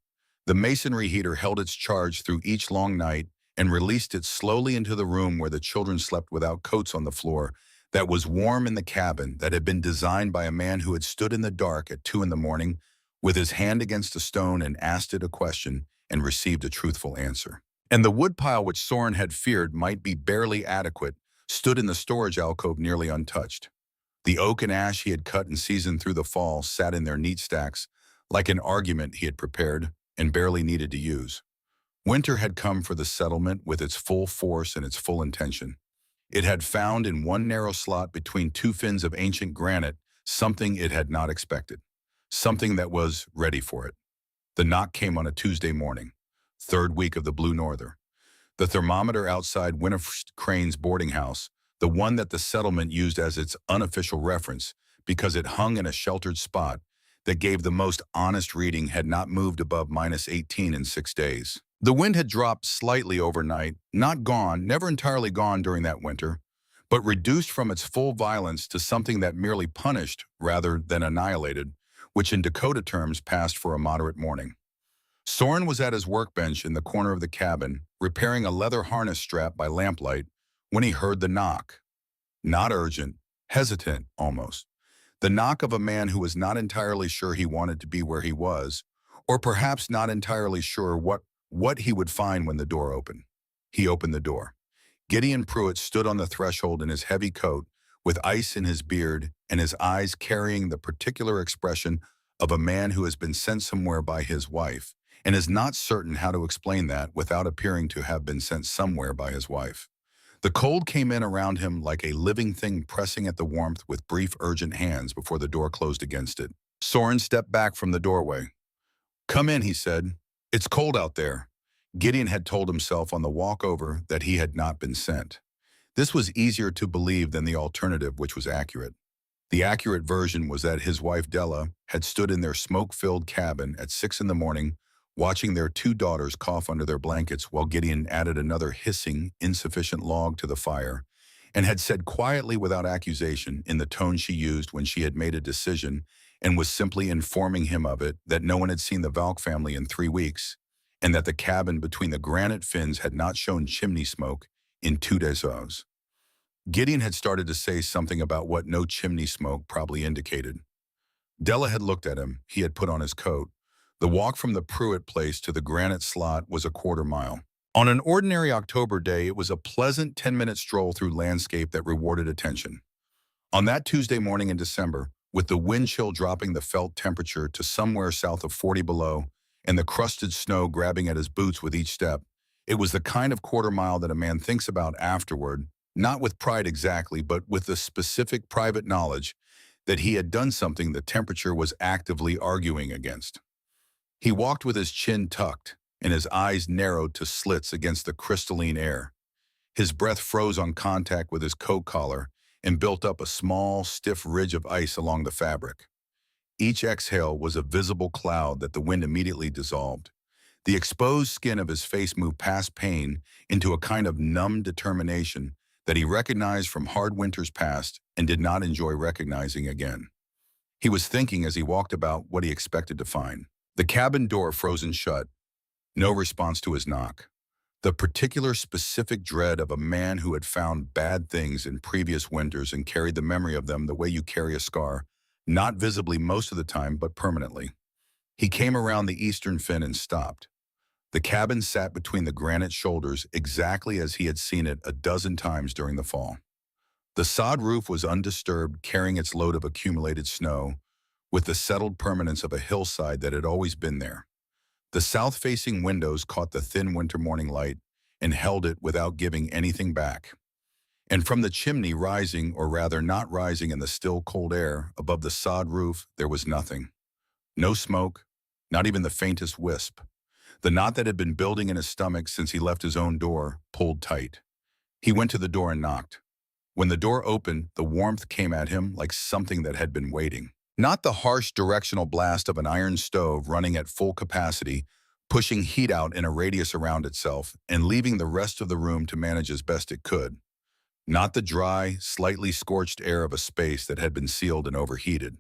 The masonry heater held its charge through each long night and released it slowly into the room where the children slept without coats on the floor, that was warm in the cabin that had been designed by a man who had stood in the dark at 2 in the morning with his hand against a stone and asked it a question and received a truthful answer. And the woodpile which Soren had feared might be barely adequate stood in the storage alcove nearly untouched. The oak and ash he had cut and seasoned through the fall sat in their neat stacks, like an argument he had prepared and barely needed to use. Winter had come for the settlement with its full force and its full intention. It had found in one narrow slot between two fins of ancient granite something it had not expected, something that was ready for it. The knock came on a Tuesday morning, third week of the Blue Norther. The thermometer outside Winifred Crane's boarding house, the one that the settlement used as its unofficial reference because it hung in a sheltered spot that gave the most honest reading, had not moved above -18 in 6 days. The wind had dropped slightly overnight, not gone, never entirely gone during that winter, but reduced from its full violence to something that merely punished rather than annihilated, which in Dakota terms passed for a moderate morning. Soren was at his workbench in the corner of the cabin, repairing a leather harness strap by lamplight, when he heard the knock. Not urgent, hesitant almost. The knock of a man who was not entirely sure he wanted to be where he was, or perhaps not entirely sure what he would find when the door opened. He opened the door. Gideon Pruitt stood on the threshold in his heavy coat, with ice in his beard and his eyes carrying the particular expression of a man who has been sent somewhere by his wife, and is not certain how to explain that without appearing to have been sent somewhere by his wife. The cold came in around him like a living thing pressing at the warmth with brief, urgent hands before the door closed against it. Soren stepped back from the doorway. "Come in," he said. "It's cold out there." Gideon had told himself on the walk over that he had not been sent. This was easier to believe than the alternative, which was accurate. The accurate version was that his wife Della had stood in their smoke-filled cabin at 6 in the morning, watching their two daughters cough under their blankets while Gideon added another hissing, insufficient log to the fire, and had said quietly without accusation, in the tone she used when she had made a decision and was simply informing him of it, that no one had seen the Valk family in 3 weeks, and that the cabin between the granite fins had not shown chimney smoke in 2 days. Gideon had started to say something about what no chimney smoke probably indicated. Della had looked at him. He had put on his coat. The walk from the Pruitt place to the granite slot was a quarter mile. On an ordinary October day, it was a pleasant 10-minute stroll through landscape that rewarded attention. On that Tuesday morning in December, with the wind chill dropping the felt temperature to somewhere south of 40 below, and the crusted snow grabbing at his boots with each step, it was the kind of quarter mile that a man thinks about afterward, not with pride exactly, but with the specific private knowledge that he had done something the temperature was actively arguing against. He walked with his chin tucked and his eyes narrowed to slits against the crystalline air. His breath froze on contact with his coat collar, and built up a small, stiff ridge of ice along the fabric. Each exhale was a visible cloud that the wind immediately dissolved. The exposed skin of his face moved past pain into a kind of numb determination that he recognized from hard winters past and did not enjoy recognizing again. He was thinking as he walked about what he expected to find. The cabin door frozen shut, no response to his knock. The particular specific dread of a man who had found bad things in previous winters and carried the memory of them the way you carry a scar, not visibly most of the time, but permanently. He came around the eastern fin and stopped. The cabin sat between the granite shoulders exactly as he had seen it a dozen times during the fall. The sod roof was undisturbed, carrying its load of accumulated snow, with the settled permanence of a hillside that had always been there. The south-facing windows caught the thin winter morning light and held it without giving anything back. And from the chimney rising, or rather not rising in the still cold air, above the sod roof, there was nothing. No smoke, not even the faintest wisp. The knot that had been building in his stomach since he left his own door pulled tight. He went to the door and knocked. When the door opened, the warmth came at him like something that had been waiting. Not the harsh directional blast of an iron stove running at full capacity, pushing heat out in a radius around itself and leaving the rest of the room to manage as best it could. Not the dry, slightly scorched air of a space that had been sealed and overheated.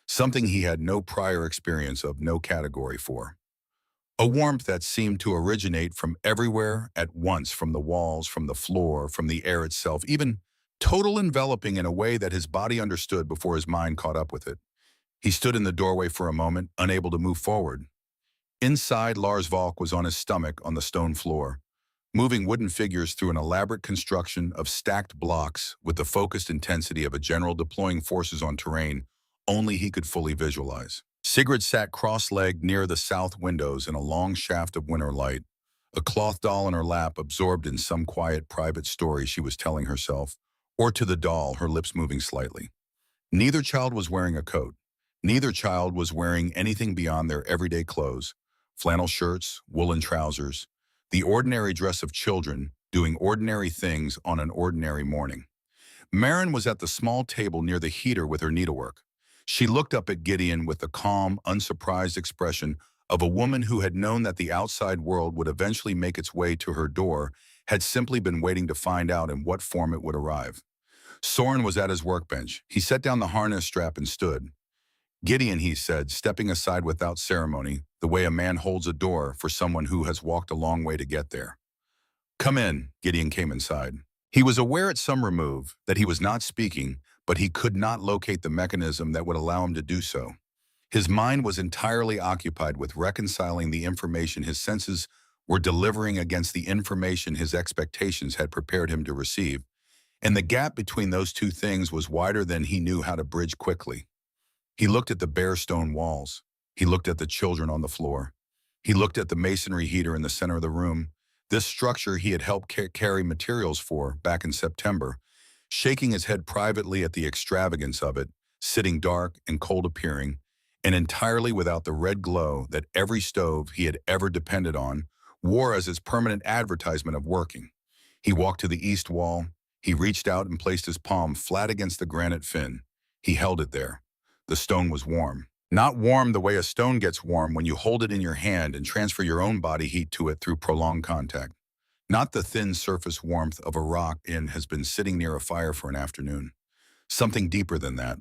Something he had no prior experience of, no category for. A warmth that seemed to originate from everywhere at once, from the walls, from the floor, from the air itself, even total enveloping in a way that his body understood before his mind caught up with it. He stood in the doorway for a moment, unable to move forward. Inside, Lars Valk was on his stomach on the stone floor, moving wooden figures through an elaborate construction of stacked blocks with the focused intensity of a general deploying forces on terrain only he could fully visualize. Sigrid sat cross-legged near the south windows in a long shaft of winter light, a cloth doll in her lap absorbed in some quiet private story she was telling herself, or to the doll, her lips moving slightly. Neither child was wearing a coat. Neither child was wearing anything beyond their everyday clothes, flannel shirts, woolen trousers, the ordinary dress of children doing ordinary things on an ordinary morning. Maren was at the small table near the heater with her needlework. She looked up at Gideon with the calm, unsurprised expression of a woman who had known that the outside world would eventually make its way to her door, had simply been waiting to find out in what form it would arrive. Soren was at his workbench. He set down the harness strap and stood. Gideon, he said, stepping aside without ceremony, the way a man holds a door for someone who has walked a long way to get there. Come in, Gideon came inside. He was aware at some remove that he was not speaking, but he could not locate the mechanism that would allow him to do so. His mind was entirely occupied with reconciling the information his senses were delivering against the information his expectations had prepared him to receive, and the gap between those two things was wider than he knew how to bridge quickly. He looked at the bare stone walls. He looked at the children on the floor. He looked at the masonry heater in the center of the room, this structure he had helped carry materials for back in September, shaking his head privately at the extravagance of it, sitting dark and cold appearing, and entirely without the red glow that every stove he had ever depended on wore as its permanent advertisement of working. He walked to the east wall. He reached out and placed his palm flat against the granite fin. He held it there. The stone was warm. Not warm the way a stone gets warm when you hold it in your hand and transfer your own body heat to it through prolonged contact. Not the thin surface warmth of a rock has been sitting near a fire for an afternoon. Something deeper than that.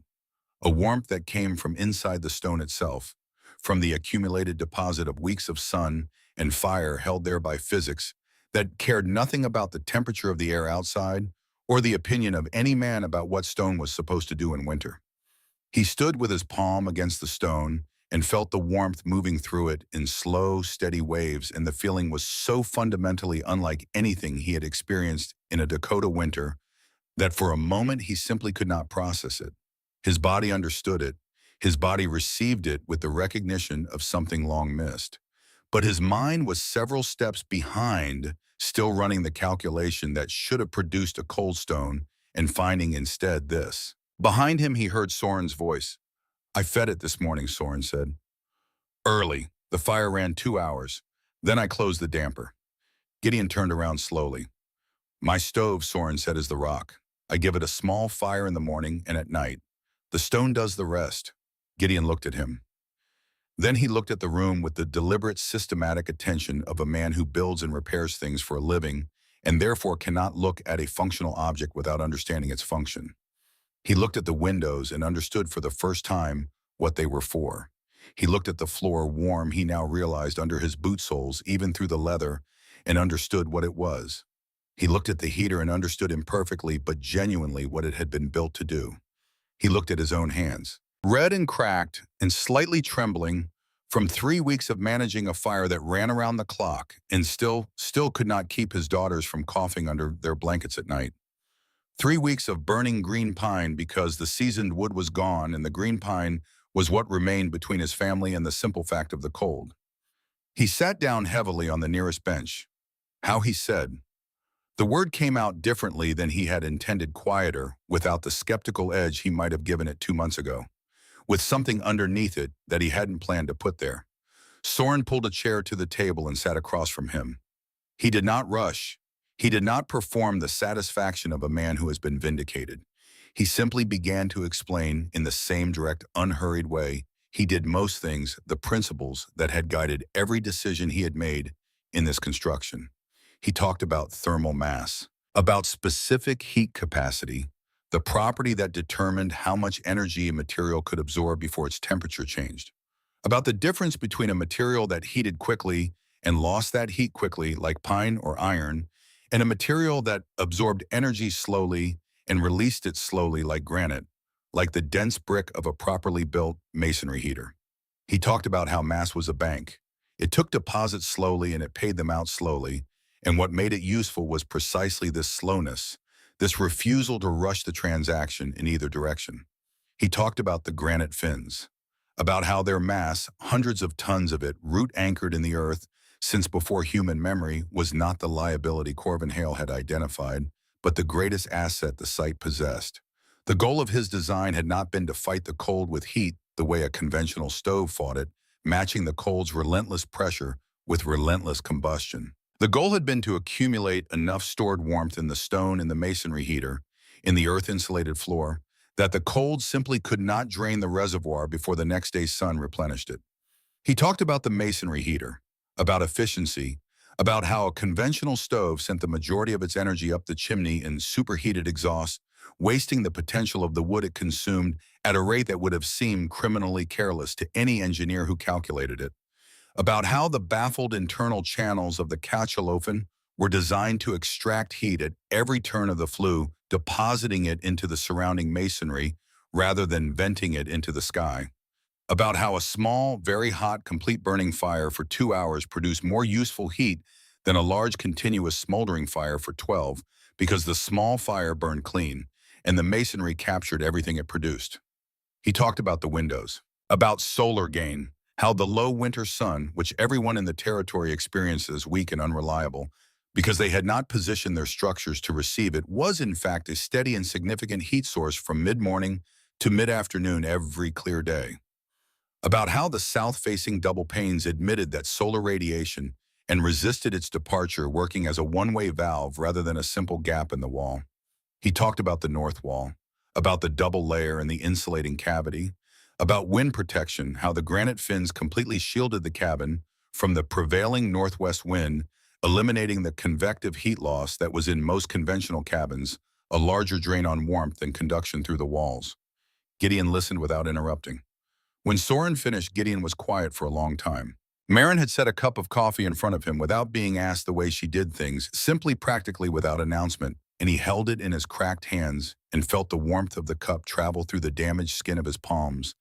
A warmth that came from inside the stone itself, from the accumulated deposit of weeks of sun and fire held there by physics that cared nothing about the temperature of the air outside or the opinion of any man about what stone was supposed to do in winter. He stood with his palm against the stone and felt the warmth moving through it in slow, steady waves, and the feeling was so fundamentally unlike anything he had experienced in a Dakota winter that for a moment he simply could not process it. His body understood it. His body received it with the recognition of something long missed. But his mind was several steps behind, still running the calculation that should have produced a cold stone, and finding instead this. Behind him, he heard Soren's voice. I fed it this morning, Soren said. Early. The fire ran 2 hours. Then I closed the damper. Gideon turned around slowly. My stove, Soren said, is the rock. I give it a small fire in the morning and at night. The stone does the rest. Gideon looked at him. Then he looked at the room with the deliberate, systematic attention of a man who builds and repairs things for a living and therefore cannot look at a functional object without understanding its function. He looked at the windows and understood for the first time what they were for. He looked at the floor, warm, he now realized, under his boot soles, even through the leather, and understood what it was. He looked at the heater and understood imperfectly but genuinely what it had been built to do. He looked at his own hands, red and cracked and slightly trembling from 3 weeks of managing a fire that ran around the clock and still could not keep his daughters from coughing under their blankets at night. 3 weeks of burning green pine because the seasoned wood was gone and the green pine was what remained between his family and the simple fact of the cold. He sat down heavily on the nearest bench. How he said. The word came out differently than he had intended, quieter, without the skeptical edge he might have given it 2 months ago, with something underneath it that he hadn't planned to put there. Soren pulled a chair to the table and sat across from him. He did not rush. He did not perform the satisfaction of a man who has been vindicated. He simply began to explain in the same direct, unhurried way he did most things, the principles that had guided every decision he had made in this construction. He talked about thermal mass, about specific heat capacity, the property that determined how much energy a material could absorb before its temperature changed, about the difference between a material that heated quickly and lost that heat quickly, like pine or iron, and a material that absorbed energy slowly and released it slowly, like granite, like the dense brick of a properly built masonry heater. He talked about how mass was a bank. It took deposits slowly and it paid them out slowly, and what made it useful was precisely this slowness, this refusal to rush the transaction in either direction. He talked about the granite fins, about how their mass, hundreds of tons of it, root-anchored in the earth, since before human memory, was not the liability Corvin Hale had identified, but the greatest asset the site possessed. The goal of his design had not been to fight the cold with heat the way a conventional stove fought it, matching the cold's relentless pressure with relentless combustion. The goal had been to accumulate enough stored warmth in the stone and the masonry heater, in the earth-insulated floor, that the cold simply could not drain the reservoir before the next day's sun replenished it. He talked about the masonry heater, about efficiency, about how a conventional stove sent the majority of its energy up the chimney in superheated exhaust, wasting the potential of the wood it consumed at a rate that would have seemed criminally careless to any engineer who calculated it, about how the baffled internal channels of the Kachelofen were designed to extract heat at every turn of the flue, depositing it into the surrounding masonry rather than venting it into the sky, about how a small, very hot, complete burning fire for 2 hours produced more useful heat than a large continuous smoldering fire for 12, because the small fire burned clean and the masonry captured everything it produced. He talked about the windows, about solar gain, how the low winter sun, which everyone in the territory experienced as weak and unreliable, because they had not positioned their structures to receive it, was in fact a steady and significant heat source from mid-morning to mid-afternoon every clear day. About how the south-facing double panes admitted that solar radiation and resisted its departure, working as a one-way valve rather than a simple gap in the wall. He talked about the north wall, about the double layer and the insulating cavity, about wind protection, how the granite fins completely shielded the cabin from the prevailing northwest wind, eliminating the convective heat loss that was in most conventional cabins, a larger drain on warmth than conduction through the walls. Gideon listened without interrupting. When Soren finished, Gideon was quiet for a long time. Maren had set a cup of coffee in front of him without being asked the way she did things, simply practically without announcement, and he held it in his cracked hands and felt the warmth of the cup travel through the damaged skin of his palms,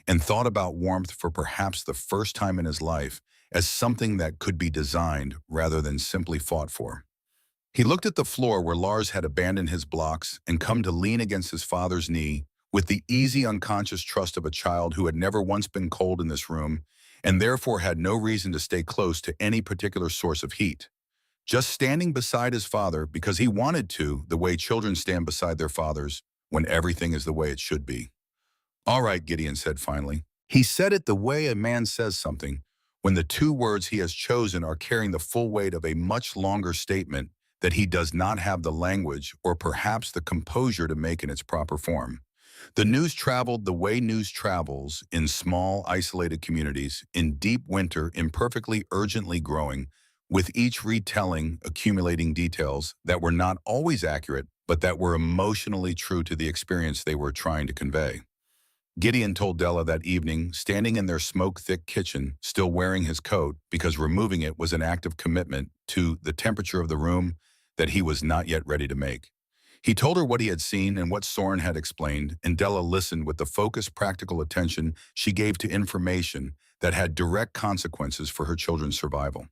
and thought about warmth for perhaps the first time in his life as something that could be designed rather than simply fought for. He looked at the floor where Lars had abandoned his blocks and come to lean against his father's knee with the easy, unconscious trust of a child who had never once been cold in this room and therefore had no reason to stay close to any particular source of heat. Just standing beside his father because he wanted to, the way children stand beside their fathers when everything is the way it should be. "All right," Gideon said finally. He said it the way a man says something, when the two words he has chosen are carrying the full weight of a much longer statement that he does not have the language or perhaps the composure to make in its proper form. The news traveled the way news travels in small, isolated communities, in deep winter, imperfectly, urgently growing, with each retelling accumulating details that were not always accurate, but that were emotionally true to the experience they were trying to convey. Gideon told Della that evening, standing in their smoke-thick kitchen, still wearing his coat because removing it was an act of commitment to the temperature of the room that he was not yet ready to make. He told her what he had seen and what Soren had explained, and Della listened with the focused, practical attention she gave to information that had direct consequences for her children's survival.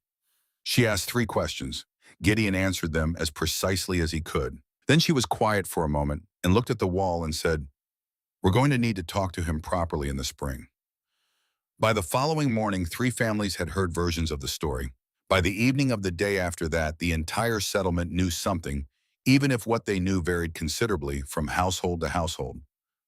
She asked 3 questions. Gideon answered them as precisely as he could. Then she was quiet for a moment and looked at the wall and said, "We're going to need to talk to him properly in the spring." By the following morning, 3 families had heard versions of the story. By the evening of the day after that, the entire settlement knew something, even if what they knew varied considerably from household to household.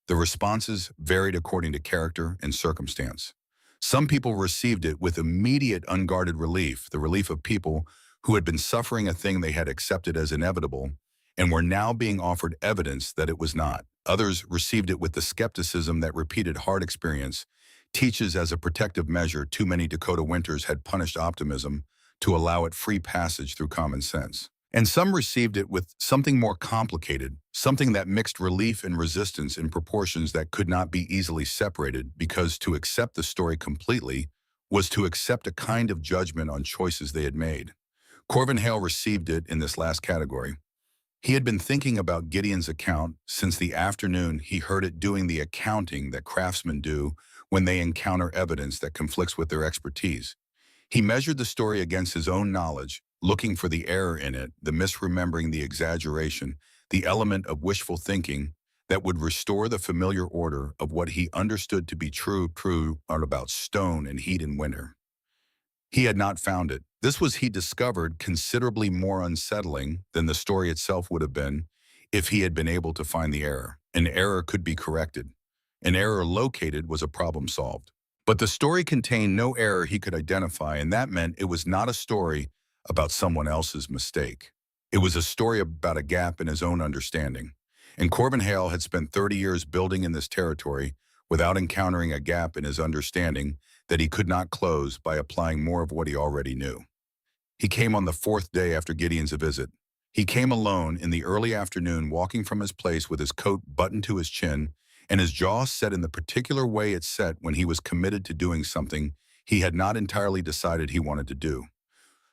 The responses varied according to character and circumstance. Some people received it with immediate unguarded relief, the relief of people who had been suffering a thing they had accepted as inevitable and were now being offered evidence that it was not. Others received it with the skepticism that repeated hard experience teaches as a protective measure. Too many Dakota winters had punished optimism to allow it free passage through common sense. And some received it with something more complicated, something that mixed relief and resistance in proportions that could not be easily separated, because to accept the story completely was to accept a kind of judgment on choices they had made. Corvin Hale received it in this last category. He had been thinking about Gideon's account since the afternoon he heard it doing the accounting that craftsmen do when they encounter evidence that conflicts with their expertise. He measured the story against his own knowledge, looking for the error in it, the misremembering, the exaggeration, the element of wishful thinking that would restore the familiar order of what he understood to be true about stone and heat in winter. He had not found it. This was, he discovered, considerably more unsettling than the story itself would have been if he had been able to find the error. An error could be corrected. An error located was a problem solved. But the story contained no error he could identify, and that meant it was not a story about someone else's mistake. It was a story about a gap in his own understanding. And Corvin Hale had spent 30 years building in this territory without encountering a gap in his understanding that he could not close by applying more of what he already knew. He came on the 4th day after Gideon's visit. He came alone in the early afternoon, walking from his place with his coat buttoned to his chin and his jaw set in the particular way it set when he was committed to doing something he had not entirely decided he wanted to do.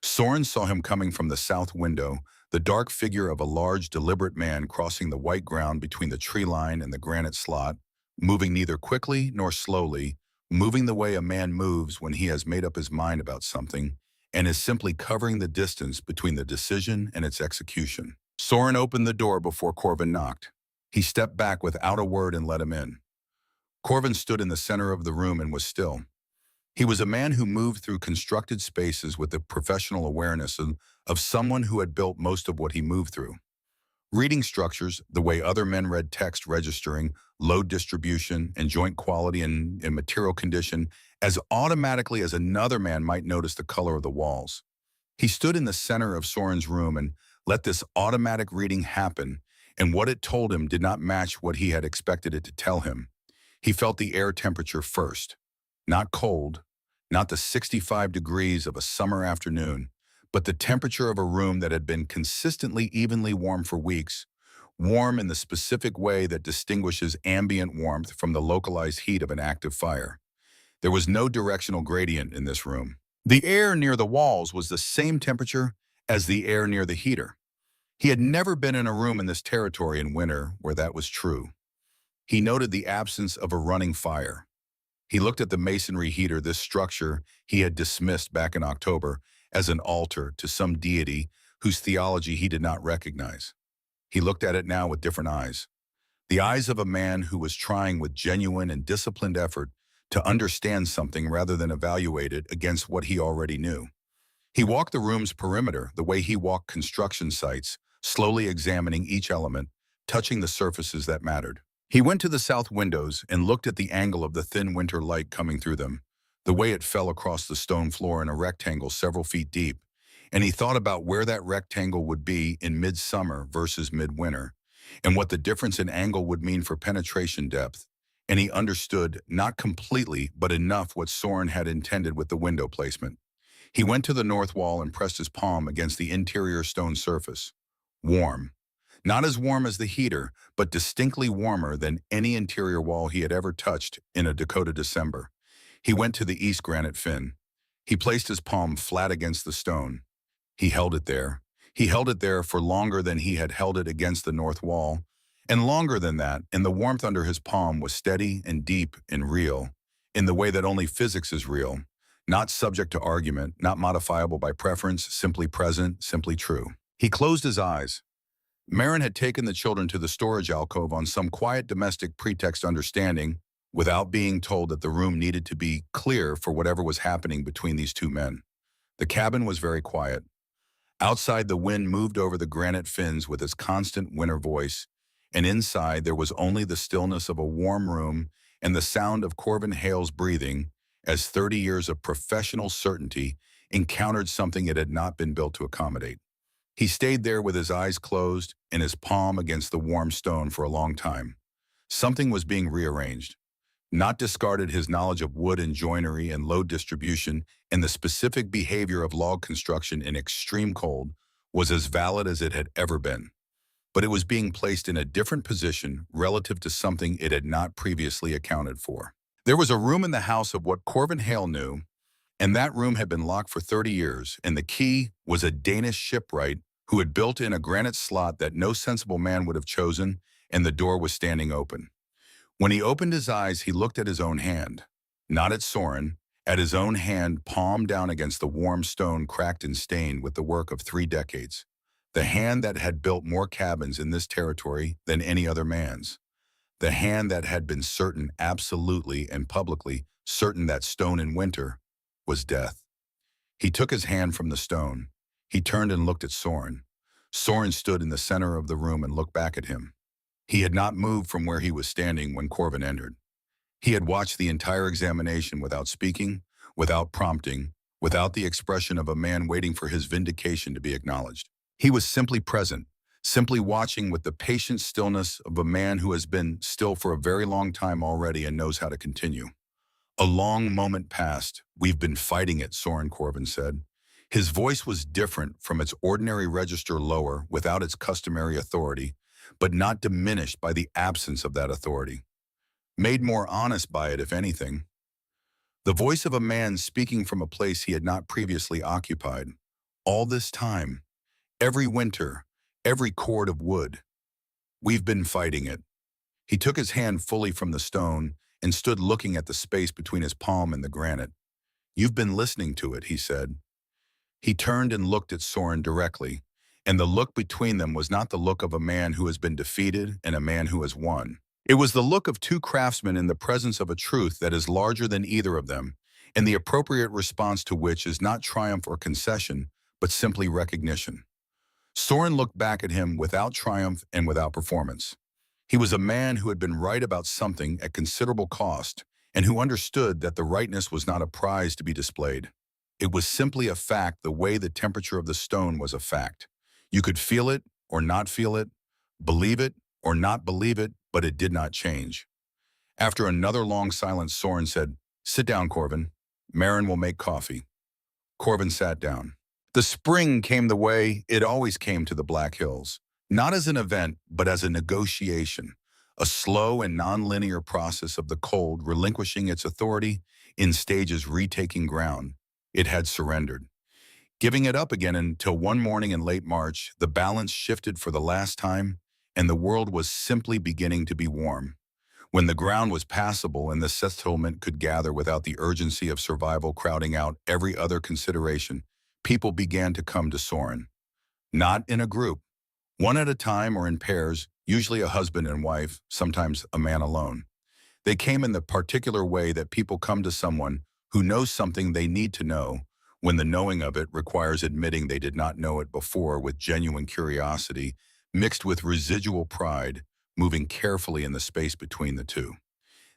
Soren saw him coming from the south window, the dark figure of a large, deliberate man crossing the white ground between the tree line and the granite slot, moving neither quickly nor slowly, moving the way a man moves when he has made up his mind about something and is simply covering the distance between the decision and its execution. Soren opened the door before Corvin knocked. He stepped back without a word and let him in. Corvin stood in the center of the room and was still. He was a man who moved through constructed spaces with the professional awareness of someone who had built most of what he moved through. Reading structures the way other men read text, registering load distribution and joint quality and material condition as automatically as another man might notice the color of the walls. He stood in the center of Soren's room and let this automatic reading happen, and what it told him did not match what he had expected it to tell him. He felt the air temperature first. Not cold, not the 65 degrees of a summer afternoon, but the temperature of a room that had been consistently evenly warm for weeks, warm in the specific way that distinguishes ambient warmth from the localized heat of an active fire. There was no directional gradient in this room. The air near the walls was the same temperature as the air near the heater. He had never been in a room in this territory in winter where that was true. He noted the absence of a running fire. He looked at the masonry heater, this structure he had dismissed back in October as an altar to some deity whose theology he did not recognize. He looked at it now with different eyes. The eyes of a man who was trying with genuine and disciplined effort to understand something rather than evaluate it against what he already knew. He walked the room's perimeter the way he walked construction sites, slowly examining each element, touching the surfaces that mattered. He went to the south windows and looked at the angle of the thin winter light coming through them, the way it fell across the stone floor in a rectangle several feet deep, and he thought about where that rectangle would be in midsummer versus midwinter, and what the difference in angle would mean for penetration depth, and he understood, not completely, but enough what Soren had intended with the window placement. He went to the north wall and pressed his palm against the interior stone surface. Warm. Not as warm as the heater, but distinctly warmer than any interior wall he had ever touched in a Dakota December. He went to the east granite fin. He placed his palm flat against the stone. He held it there. He held it there for longer than he had held it against the north wall, and longer than that, and the warmth under his palm was steady and deep and real, in the way that only physics is real, not subject to argument, not modifiable by preference, simply present, simply true. He closed his eyes. Marin had taken the children to the storage alcove on some quiet domestic pretext, understanding, without being told, that the room needed to be clear for whatever was happening between these two men. The cabin was very quiet. Outside, the wind moved over the granite fins with its constant winter voice, and inside there was only the stillness of a warm room and the sound of Corvin Hale's breathing, as 30 years of professional certainty encountered something it had not been built to accommodate. He stayed there with his eyes closed and his palm against the warm stone for a long time. Something was being rearranged. Not discarded, his knowledge of wood and joinery and load distribution and the specific behavior of log construction in extreme cold was as valid as it had ever been. But it was being placed in a different position relative to something it had not previously accounted for. There was a room in the house of what Corvin Hale knew, and that room had been locked for 30 years, and the key was a Danish shipwright who had built in a granite slot that no sensible man would have chosen, and the door was standing open. When he opened his eyes, he looked at his own hand, not at Soren, at his own hand, palm down against the warm stone, cracked and stained with the work of 3 decades. The hand that had built more cabins in this territory than any other man's. The hand that had been certain, absolutely and publicly certain, that stone in winter was death. He took his hand from the stone. He turned and looked at Soren. Soren stood in the center of the room and looked back at him. He had not moved from where he was standing when Corvin entered. He had watched the entire examination without speaking, without prompting, without the expression of a man waiting for his vindication to be acknowledged. He was simply present, simply watching with the patient stillness of a man who has been still for a very long time already and knows how to continue. A long moment passed. "We've been fighting it," Soren Corvin said. His voice was different from its ordinary register, lower, without its customary authority, but not diminished by the absence of that authority. Made more honest by it, if anything. The voice of a man speaking from a place he had not previously occupied. All this time, every winter, every cord of wood. "We've been fighting it." He took his hand fully from the stone and stood looking at the space between his palm and the granite. "You've been listening to it," he said. He turned and looked at Soren directly, and the look between them was not the look of a man who has been defeated and a man who has won. It was the look of two craftsmen in the presence of a truth that is larger than either of them, and the appropriate response to which is not triumph or concession, but simply recognition. Soren looked back at him without triumph and without performance. He was a man who had been right about something at considerable cost, and who understood that the rightness was not a prize to be displayed. It was simply a fact, the way the temperature of the stone was a fact. You could feel it or not feel it, believe it or not believe it, but it did not change. After another long silence, Soren said, "Sit down, Corvin. Marin will make coffee." Corvin sat down. The spring came the way it always came to the Black Hills, not as an event, but as a negotiation, a slow and non-linear process of the cold relinquishing its authority, in stages retaking ground it had surrendered, giving it up again until one morning in late March, the balance shifted for the last time, and the world was simply beginning to be warm. When the ground was passable and the settlement could gather without the urgency of survival crowding out every other consideration, people began to come to Soren. Not in a group, one at a time or in pairs, usually a husband and wife, sometimes a man alone. They came in the particular way that people come to someone who knows something they need to know, when the knowing of it requires admitting they did not know it before, with genuine curiosity, mixed with residual pride, moving carefully in the space between the two.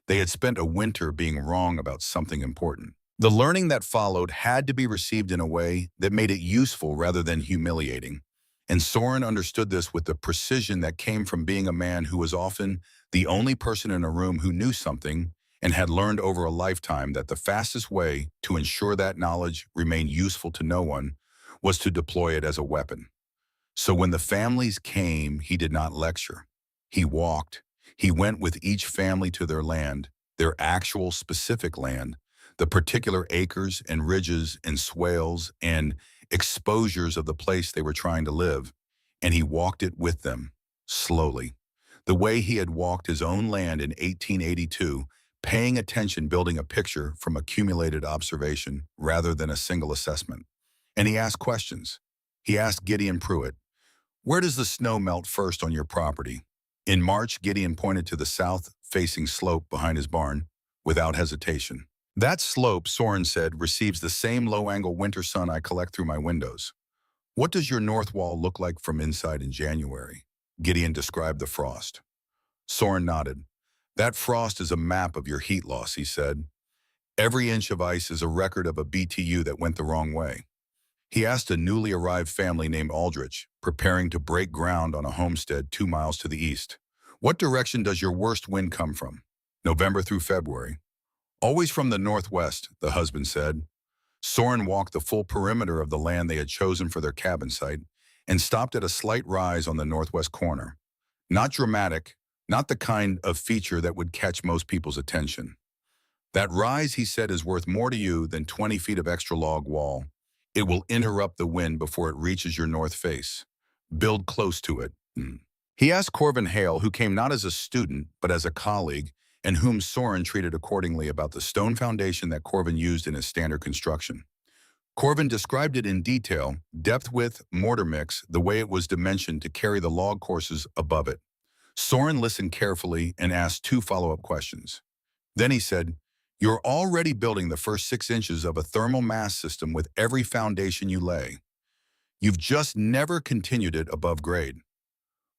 They had spent a winter being wrong about something important. The learning that followed had to be received in a way that made it useful rather than humiliating. And Soren understood this with the precision that came from being a man who was often the only person in a room who knew something and had learned over a lifetime that the fastest way to ensure that knowledge remained useful to no one was to deploy it as a weapon. So when the families came, he did not lecture. He walked. He went with each family to their land, their actual specific land, the particular acres and ridges and swales and exposures of the place they were trying to live, and he walked it with them, slowly, the way he had walked his own land in 1882, paying attention, building a picture from accumulated observation rather than a single assessment. And he asked questions. He asked Gideon Pruitt, "Where does the snow melt first on your property?" In March, Gideon pointed to the south-facing slope behind his barn without hesitation. "That slope," Soren said, "receives the same low-angle winter sun I collect through my windows." "What does your north wall look like from inside in January?" Gideon described the frost. Soren nodded. "That frost is a map of your heat loss," he said. "Every inch of ice is a record of a BTU that went the wrong way." He asked a newly arrived family named Aldrich, preparing to break ground on a homestead 2 miles to the east, "What direction does your worst wind come from?" "November through February." "Always from the northwest," the husband said. Soren walked the full perimeter of the land they had chosen for their cabin site and stopped at a slight rise on the northwest corner. Not dramatic, not the kind of feature that would catch most people's attention. "That rise," he said, "is worth more to you than 20 feet of extra log wall. It will interrupt the wind before it reaches your north face. Build close to it." He asked Corvin Hale, who came not as a student, but as a colleague, and whom Soren treated accordingly, about the stone foundation that Corvin used in his standard construction. Corvin described it in detail, depth width, mortar mix, the way it was dimensioned to carry the log courses above it. Soren listened carefully and asked 2 follow-up questions. Then he said, "You're already building the first 6 inches of a thermal mass system with every foundation you lay. You've just never continued it above grade."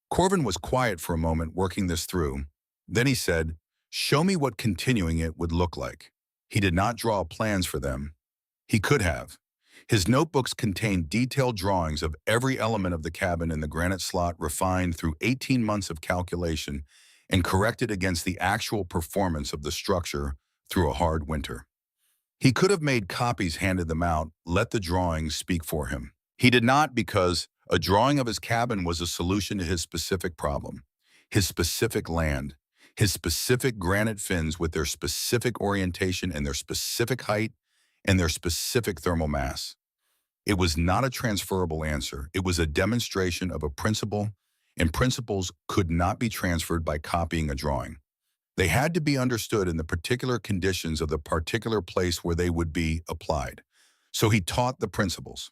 Corvin was quiet for a moment, working this through. Then he said, "Show me what continuing it would look like." He did not draw plans for them. He could have. His notebooks contained detailed drawings of every element of the cabin in the granite slot, refined through 18 months of calculation and corrected against the actual performance of the structure through a hard winter. He could have made copies, handed them out, let the drawings speak for him. He did not, because a drawing of his cabin was a solution to his specific problem, his specific land, his specific granite fins with their specific orientation and their specific height and their specific thermal mass. It was not a transferable answer. It was a demonstration of a principle, and principles could not be transferred by copying a drawing. They had to be understood in the particular conditions of the particular place where they would be applied. So he taught the principles.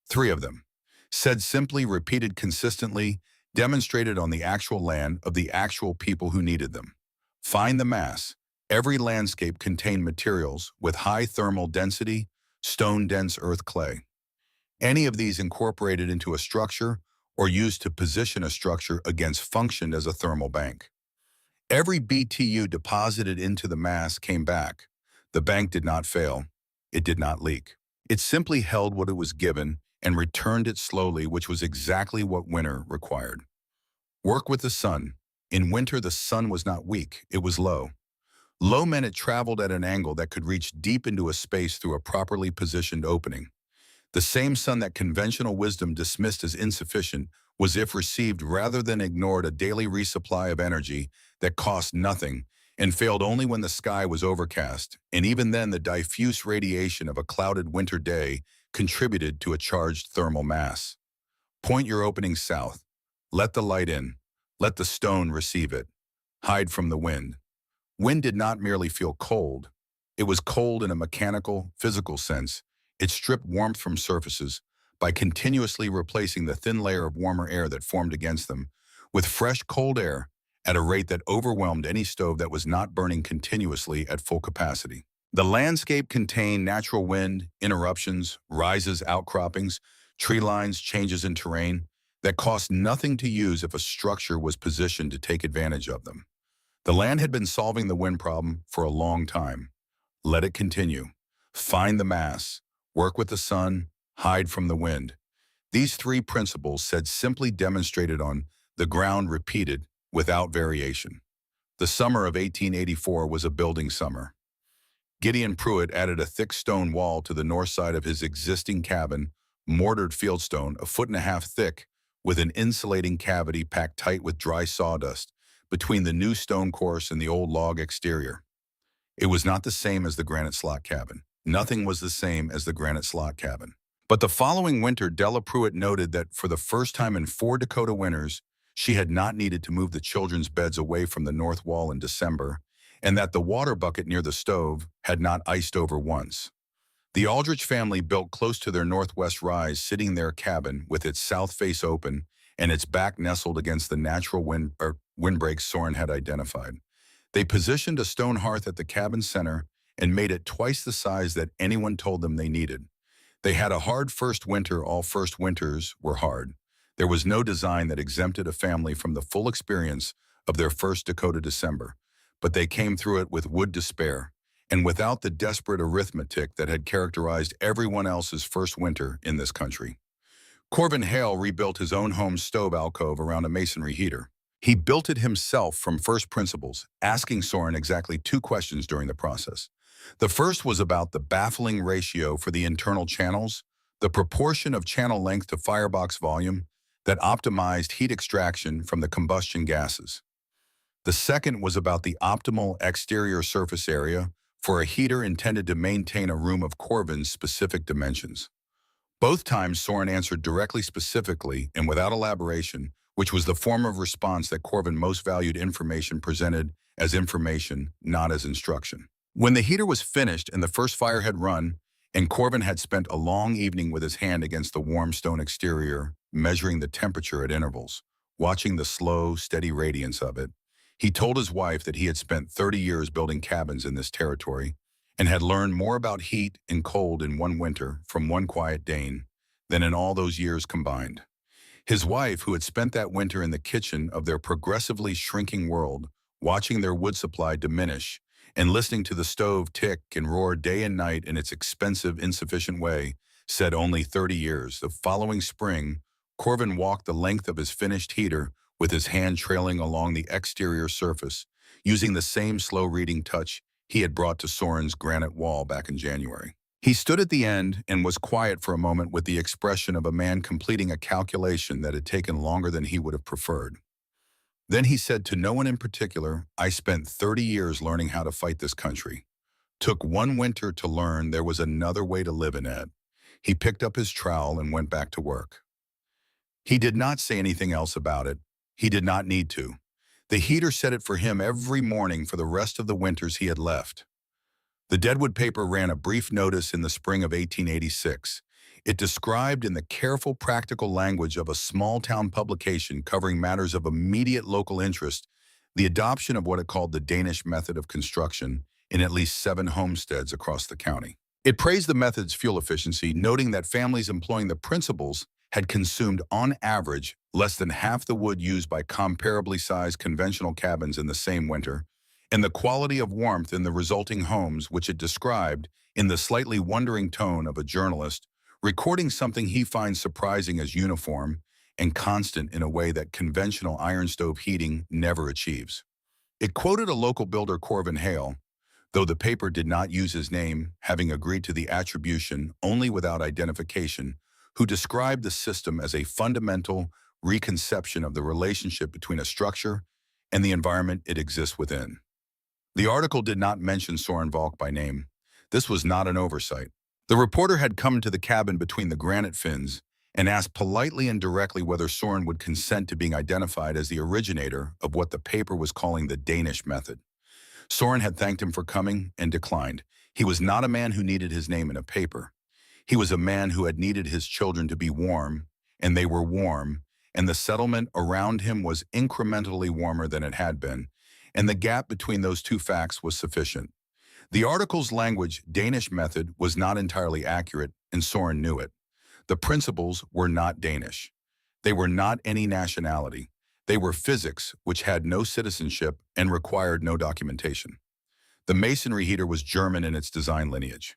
3 of them. Said simply, repeated consistently, demonstrated on the actual land of the actual people who needed them. Find the mass. Every landscape contained materials with high thermal density, stone-dense earth clay. Any of these incorporated into a structure or used to position a structure against functioned as a thermal bank. Every BTU deposited into the mass came back. The bank did not fail. It did not leak. It simply held what it was given and returned it slowly, which was exactly what winter required. Work with the sun. In winter, the sun was not weak. It was low. Low meant it traveled at an angle that could reach deep into a space through a properly positioned opening. The same sun that conventional wisdom dismissed as insufficient was, if received rather than ignored, a daily resupply of energy that cost nothing and failed only when the sky was overcast, and even then the diffuse radiation of a clouded winter day contributed to a charged thermal mass. Point your opening south. Let the light in. Let the stone receive it. Hide from the wind. Wind did not merely feel cold. It was cold in a mechanical, physical sense. It stripped warmth from surfaces by continuously replacing the thin layer of warmer air that formed against them with fresh, cold air at a rate that overwhelmed any stove that was not burning continuously at full capacity. The landscape contained natural wind, interruptions, rises, outcroppings, tree lines, changes in terrain that cost nothing to use if a structure was positioned to take advantage of them. The land had been solving the wind problem for a long time. Let it continue. Find the mass, work with the sun, hide from the wind. These three principles said simply demonstrated on the ground repeated without variation. The summer of 1884 was a building summer. Gideon Pruitt added a thick stone wall to the north side of his existing cabin, mortared fieldstone a foot and a half thick, with an insulating cavity packed tight with dry sawdust between the new stone course and the old log exterior. It was not the same as the granite slot cabin. Nothing was the same as the granite slot cabin. But the following winter, Della Pruitt noted that for the first time in 4 Dakota winters, she had not needed to move the children's beds away from the north wall in December, and that the water bucket near the stove had not iced over once. The Aldrich family built close to their northwest rise, sitting their cabin with its south face open and its back nestled against the natural windbreak Soren had identified. They positioned a stone hearth at the cabin center and made it twice the size that anyone told them they needed. They had a hard first winter. All first winters were hard. There was no design that exempted a family from the full experience of their first Dakota December, but they came through it with wood to spare, and without the desperate arithmetic that had characterized everyone else's first winter in this country. Corvin Hale rebuilt his own home stove alcove around a masonry heater. He built it himself from first principles, asking Soren exactly 2 questions during the process. The first was about the baffling ratio for the internal channels, the proportion of channel length to firebox volume that optimized heat extraction from the combustion gases. The second was about the optimal exterior surface area for a heater intended to maintain a room of Corvin's specific dimensions. Both times Soren answered directly, specifically, and without elaboration, which was the form of response that Corvin most valued. Information presented as information, not as instruction. When the heater was finished and the first fire had run, and Corvin had spent a long evening with his hand against the warm stone exterior, measuring the temperature at intervals, watching the slow, steady radiance of it, he told his wife that he had spent 30 years building cabins in this territory and had learned more about heat and cold in one winter from one quiet Dane than in all those years combined. His wife, who had spent that winter in the kitchen of their progressively shrinking world, watching their wood supply diminish and listening to the stove tick and roar day and night in its expensive, insufficient way, said only 30 years. The following spring, Corvin walked the length of his finished heater with his hand trailing along the exterior surface, using the same slow-reading touch he had brought to Soren's granite wall back in January. He stood at the end and was quiet for a moment with the expression of a man completing a calculation that had taken longer than he would have preferred. Then he said to no one in particular, "I spent 30 years learning how to fight this country. Took one winter to learn there was another way to live in it." He picked up his trowel and went back to work. He did not say anything else about it. He did not need to. The heater said it for him every morning for the rest of the winters he had left. The Deadwood paper ran a brief notice in the spring of 1886. It described in the careful, practical language of a small-town publication covering matters of immediate local interest the adoption of what it called the Danish method of construction in at least 7 homesteads across the county. It praised the method's fuel efficiency, noting that families employing the principles had consumed, on average, less than half the wood used by comparably sized conventional cabins in the same winter, and the quality of warmth in the resulting homes, which it described in the slightly wondering tone of a journalist recording something he finds surprising as uniform and constant in a way that conventional iron stove heating never achieves. It quoted a local builder, Corvin Hale, though the paper did not use his name, having agreed to the attribution only without identification, who described the system as a fundamental reconception of the relationship between a structure and the environment it exists within. The article did not mention Soren Valk by name. This was not an oversight. The reporter had come to the cabin between the granite fins and asked politely and directly whether Soren would consent to being identified as the originator of what the paper was calling the Danish method. Soren had thanked him for coming and declined. He was not a man who needed his name in a paper. He was a man who had needed his children to be warm, and they were warm, and the settlement around him was incrementally warmer than it had been, and the gap between those two facts was sufficient. The article's language, Danish method, was not entirely accurate, and Soren knew it. The principles were not Danish. They were not any nationality. They were physics, which had no citizenship and required no documentation. The masonry heater was German in its design lineage.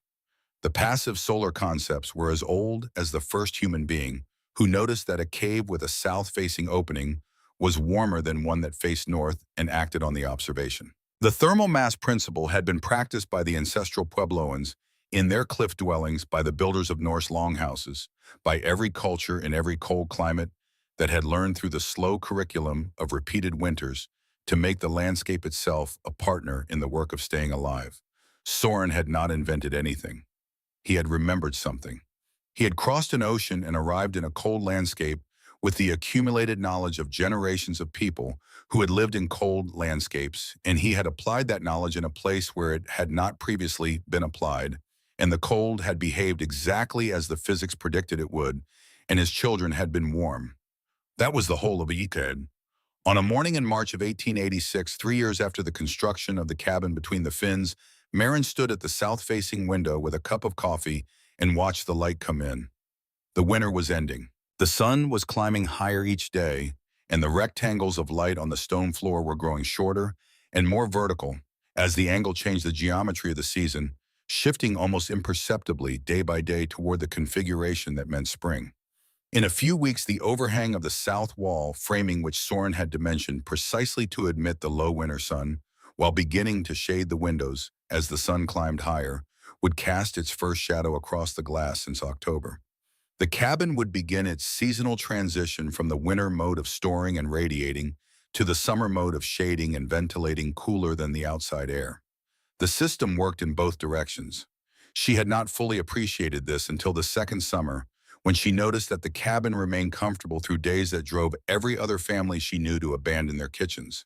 The passive solar concepts were as old as the first human being who noticed that a cave with a south-facing opening was warmer than one that faced north and acted on the observation. The thermal mass principle had been practiced by the ancestral Puebloans in their cliff dwellings, by the builders of Norse longhouses, by every culture in every cold climate that had learned through the slow curriculum of repeated winters to make the landscape itself a partner in the work of staying alive. Soren had not invented anything. He had remembered something. He had crossed an ocean and arrived in a cold landscape with the accumulated knowledge of generations of people who had lived in cold landscapes, and he had applied that knowledge in a place where it had not previously been applied, and the cold had behaved exactly as the physics predicted it would, and his children had been warm. That was the whole of Icing. On a morning in March of 1886, 3 years after the construction of the cabin between the fins, Marin stood at the south-facing window with a cup of coffee and watched the light come in. The winter was ending. The sun was climbing higher each day, and the rectangles of light on the stone floor were growing shorter and more vertical as the angle changed the geometry of the season, shifting almost imperceptibly day by day toward the configuration that meant spring. In a few weeks, the overhang of the south wall, framing which Soren had dimensioned precisely to admit the low winter sun, while beginning to shade the windows as the sun climbed higher, would cast its first shadow across the glass since October. The cabin would begin its seasonal transition from the winter mode of storing and radiating to the summer mode of shading and ventilating cooler than the outside air. The system worked in both directions. She had not fully appreciated this until the second summer, when she noticed that the cabin remained comfortable through days that drove every other family she knew to abandon their kitchens.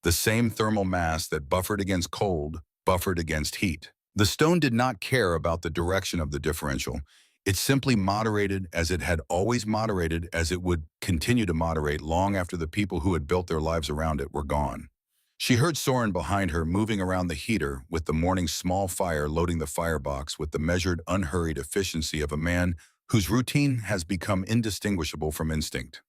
The same thermal mass that buffered against cold buffered against heat. The stone did not care about the direction of the differential. It simply moderated as it had always moderated, as it would continue to moderate long after the people who had built their lives around it were gone. She heard Soren behind her moving around the heater with the morning's small fire, loading the firebox with the measured, unhurried efficiency of a man whose routine has become indistinguishable from instinct.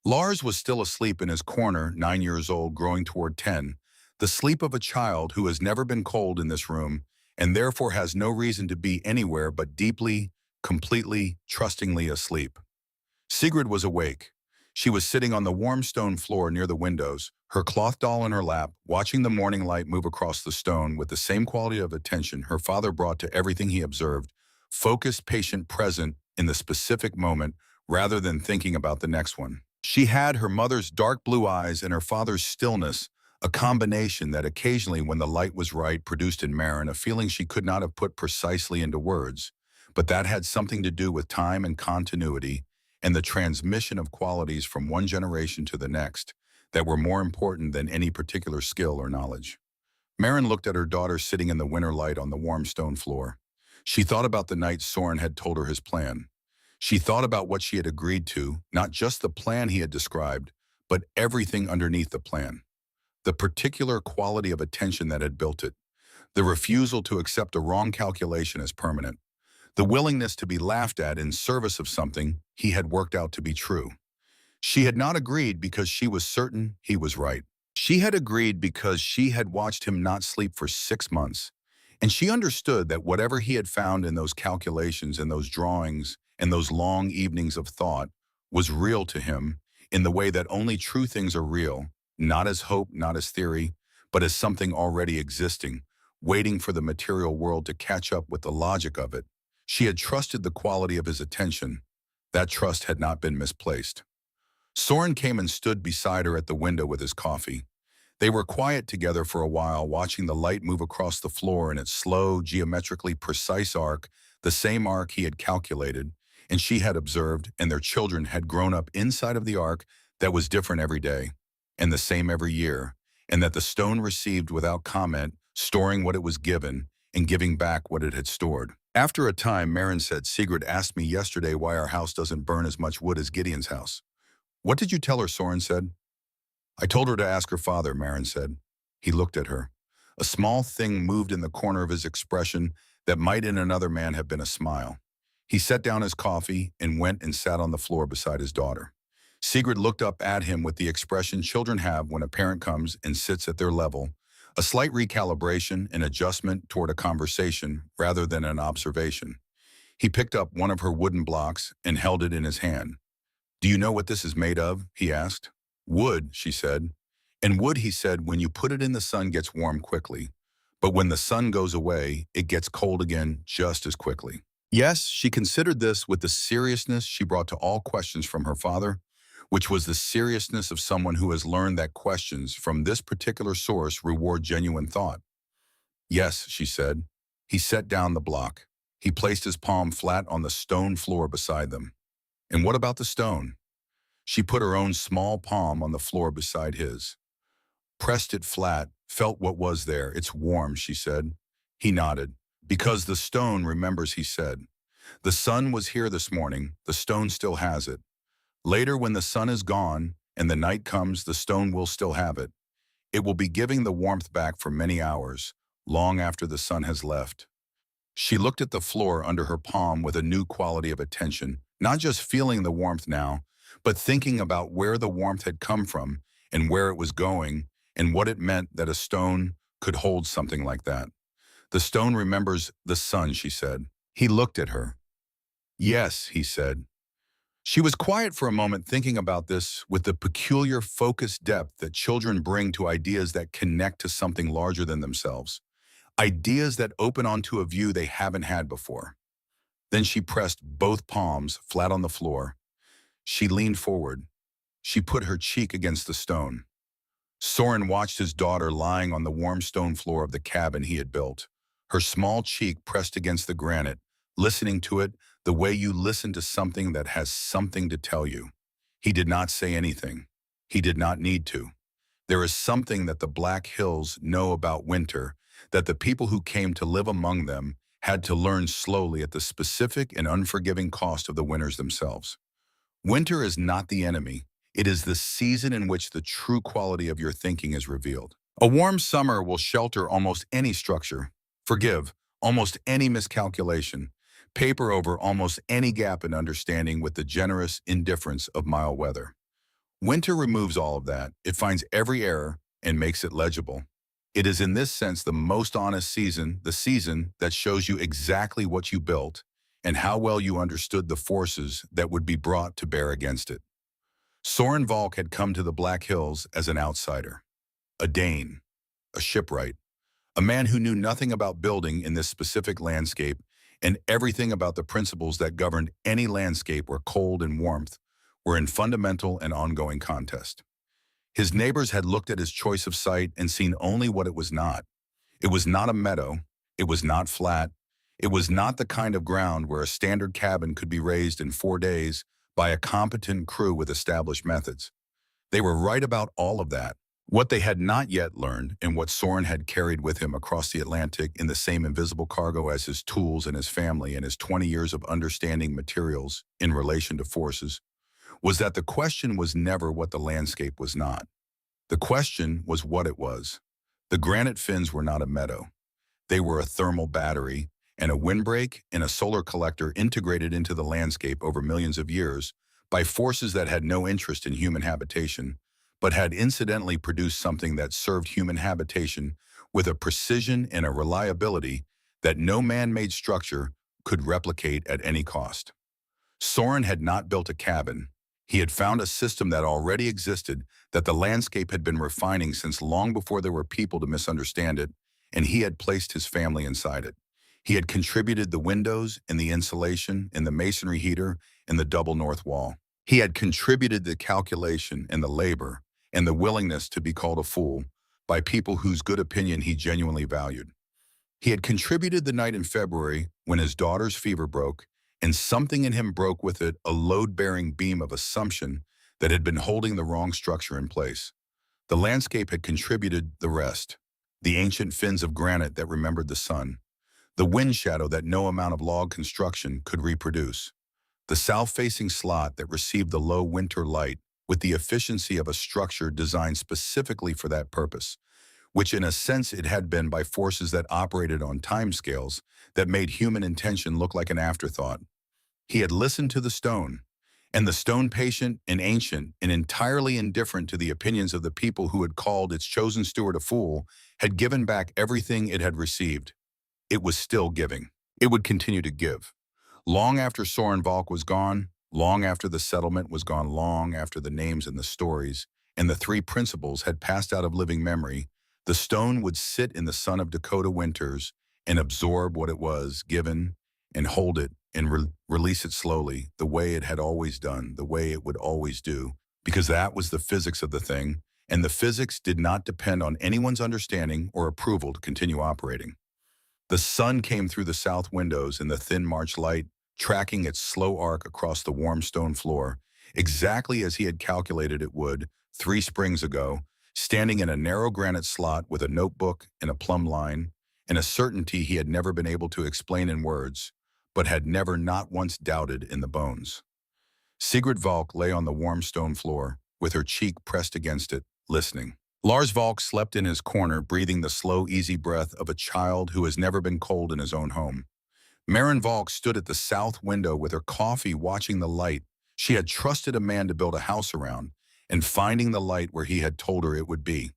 Lars was still asleep in his corner, 9 years old, growing toward 10, the sleep of a child who has never been cold in this room and therefore has no reason to be anywhere but deeply, completely, trustingly asleep. Sigrid was awake. She was sitting on the warm stone floor near the windows, her cloth doll in her lap, watching the morning light move across the stone with the same quality of attention her father brought to everything he observed, focused, patient, present in the specific moment rather than thinking about the next one. She had her mother's dark blue eyes and her father's stillness, a combination that occasionally, when the light was right, produced in Marin a feeling she could not have put precisely into words, but that had something to do with time and continuity and the transmission of qualities from one generation to the next that were more important than any particular skill or knowledge. Marin looked at her daughter sitting in the winter light on the warm stone floor. She thought about the night Soren had told her his plan. She thought about what she had agreed to, not just the plan he had described, but everything underneath the plan. The particular quality of attention that had built it, the refusal to accept a wrong calculation as permanent, the willingness to be laughed at in service of something he had worked out to be true. She had not agreed because she was certain he was right. She had agreed because she had watched him not sleep for 6 months, and she understood that whatever he had found in those calculations and those drawings and those long evenings of thought was real to him in the way that only true things are real, not as hope, not as theory, but as something already existing, waiting for the material world to catch up with the logic of it. She had trusted the quality of his attention. That trust had not been misplaced. Soren came and stood beside her at the window with his coffee. They were quiet together for a while, watching the light move across the floor in its slow, geometrically precise arc, the same arc he had calculated, and she had observed, and their children had grown up inside of the arc that was different every day, and the same every year, and that the stone received without comment, storing what it was given, and giving back what it had stored. After a time, Marin said, "Sigrid asked me yesterday why our house doesn't burn as much wood as Gideon's house." "What did you tell her?" Soren said. "I told her to ask her father," Marin said. He looked at her. A small thing moved in the corner of his expression that might in another man have been a smile. He set down his coffee and went and sat on the floor beside his daughter. Sigrid looked up at him with the expression children have when a parent comes and sits at their level, A slight recalibration and adjustment toward a conversation rather than an observation. He picked up one of her wooden blocks and held it in his hand. "Do you know what this is made of?" he asked. "Wood," she said. "And wood," he said, "when you put it in the sun gets warm quickly. But when the sun goes away, it gets cold again just as quickly." Yes, she considered this with the seriousness she brought to all questions from her father, which was the seriousness of someone who has learned that questions from this particular source reward genuine thought. "Yes," she said. He set down the block. He placed his palm flat on the stone floor beside them. "And what about the stone?" She put her own small palm on the floor beside his, pressed it flat, felt what was there. "It's warm," she said. He nodded. "Because the stone remembers," he said. "The sun was here this morning. The stone still has it. Later, when the sun is gone and the night comes, the stone will still have it. It will be giving the warmth back for many hours, long after the sun has left." She looked at the floor under her palm with a new quality of attention, not just feeling the warmth now, but thinking about where the warmth had come from and where it was going and what it meant that a stone could hold something like that. "The stone remembers the sun," she said. He looked at her. "Yes," he said. She was quiet for a moment, thinking about this with the peculiar focused depth that children bring to ideas that connect to something larger than themselves. Ideas that open onto a view they haven't had before. Then she pressed both palms flat on the floor. She leaned forward. She put her cheek against the stone. Soren watched his daughter lying on the warm stone floor of the cabin he had built, her small cheek pressed against the granite, listening to it the way you listen to something that has something to tell you. He did not say anything. He did not need to. There is something that the Black Hills know about winter that the people who came to live among them had to learn slowly at the specific and unforgiving cost of the winters themselves. Winter is not the enemy. It is the season in which the true quality of your thinking is revealed. A warm summer will shelter almost any structure, forgive almost any miscalculation, paper over almost any gap in understanding with the generous indifference of mild weather. Winter removes all of that. It finds every error and makes it legible. It is in this sense the most honest season, the season that shows you exactly what you built and how well you understood the forces that would be brought to bear against it. Soren Valk had come to the Black Hills as an outsider, a Dane, a shipwright, a man who knew nothing about building in this specific landscape and everything about the principles that governed any landscape where cold and warmth were in fundamental and ongoing contest. His neighbors had looked at his choice of site and seen only what it was not. It was not a meadow. It was not flat. It was not the kind of ground where a standard cabin could be raised in 4 days by a competent crew with established methods. They were right about all of that. What they had not yet learned, and what Soren had carried with him across the Atlantic in the same invisible cargo as his tools and his family and his 20 years of understanding materials in relation to forces, was that the question was never what the landscape was not. The question was what it was. The granite fins were not a meadow. They were a thermal battery and a windbreak and a solar collector integrated into the landscape over millions of years by forces that had no interest in human habitation, but had incidentally produced something that served human habitation with a precision and a reliability that no man-made structure could replicate at any cost. Soren had not built a cabin. He had found a system that already existed, that the landscape had been refining since long before there were people to misunderstand it, and he had placed his family inside it. He had contributed the windows and the insulation and the masonry heater and the double north wall. He had contributed the calculation and the labor and the willingness to be called a fool by people whose good opinion he genuinely valued. He had contributed the night in February when his daughter's fever broke, and something in him broke with it a load-bearing beam of assumption that had been holding the wrong structure in place. The landscape had contributed the rest, the ancient fins of granite that remembered the sun, the wind shadow that no amount of log construction could reproduce, the south-facing slot that received the low winter light with the efficiency of a structure designed specifically for that purpose, which in a sense it had been by forces that operated on timescales that made human intention look like an afterthought. He had listened to the stone, And the stone, patient and ancient and entirely indifferent to the opinions of the people who had called its chosen steward a fool, had given back everything it had received. It was still giving. It would continue to give. Long after Soren Valk was gone, long after the settlement was gone, long after the names and the stories and the three principles had passed out of living memory, the stone would sit in the sun of Dakota winters and absorb what it was given and hold it and release it slowly, the way it had always done, the way it would always do, because that was the physics of the thing, and the physics did not depend on anyone's understanding or approval to continue operating. The sun came through the south windows in the thin March light, tracking its slow arc across the warm stone floor, exactly as he had calculated it would 3 springs ago, standing in a narrow granite slot with a notebook and a plumb line, and a certainty he had never been able to explain in words, but had never not once doubted in the bones. Sigrid Valk lay on the warm stone floor, with her cheek pressed against it, listening. Lars Valk slept in his corner, breathing the slow, easy breath of a child who has never been cold in his own home. Maren Valk stood at the south window with her coffee, watching the light she had trusted a man to build a house around, and finding the light where he had told her it would be.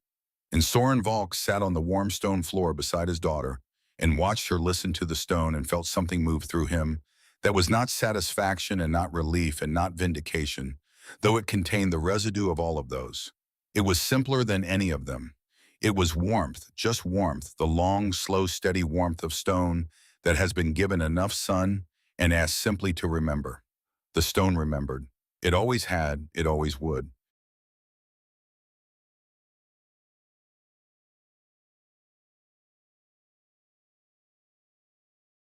And Soren Valk sat on the warm stone floor beside his daughter and watched her listen to the stone and felt something move through him that was not satisfaction and not relief and not vindication, though it contained the residue of all of those. It was simpler than any of them. It was warmth, just warmth, the long, slow, steady warmth of stone that has been given enough sun and asked simply to remember. The stone remembered. It always had, it always would.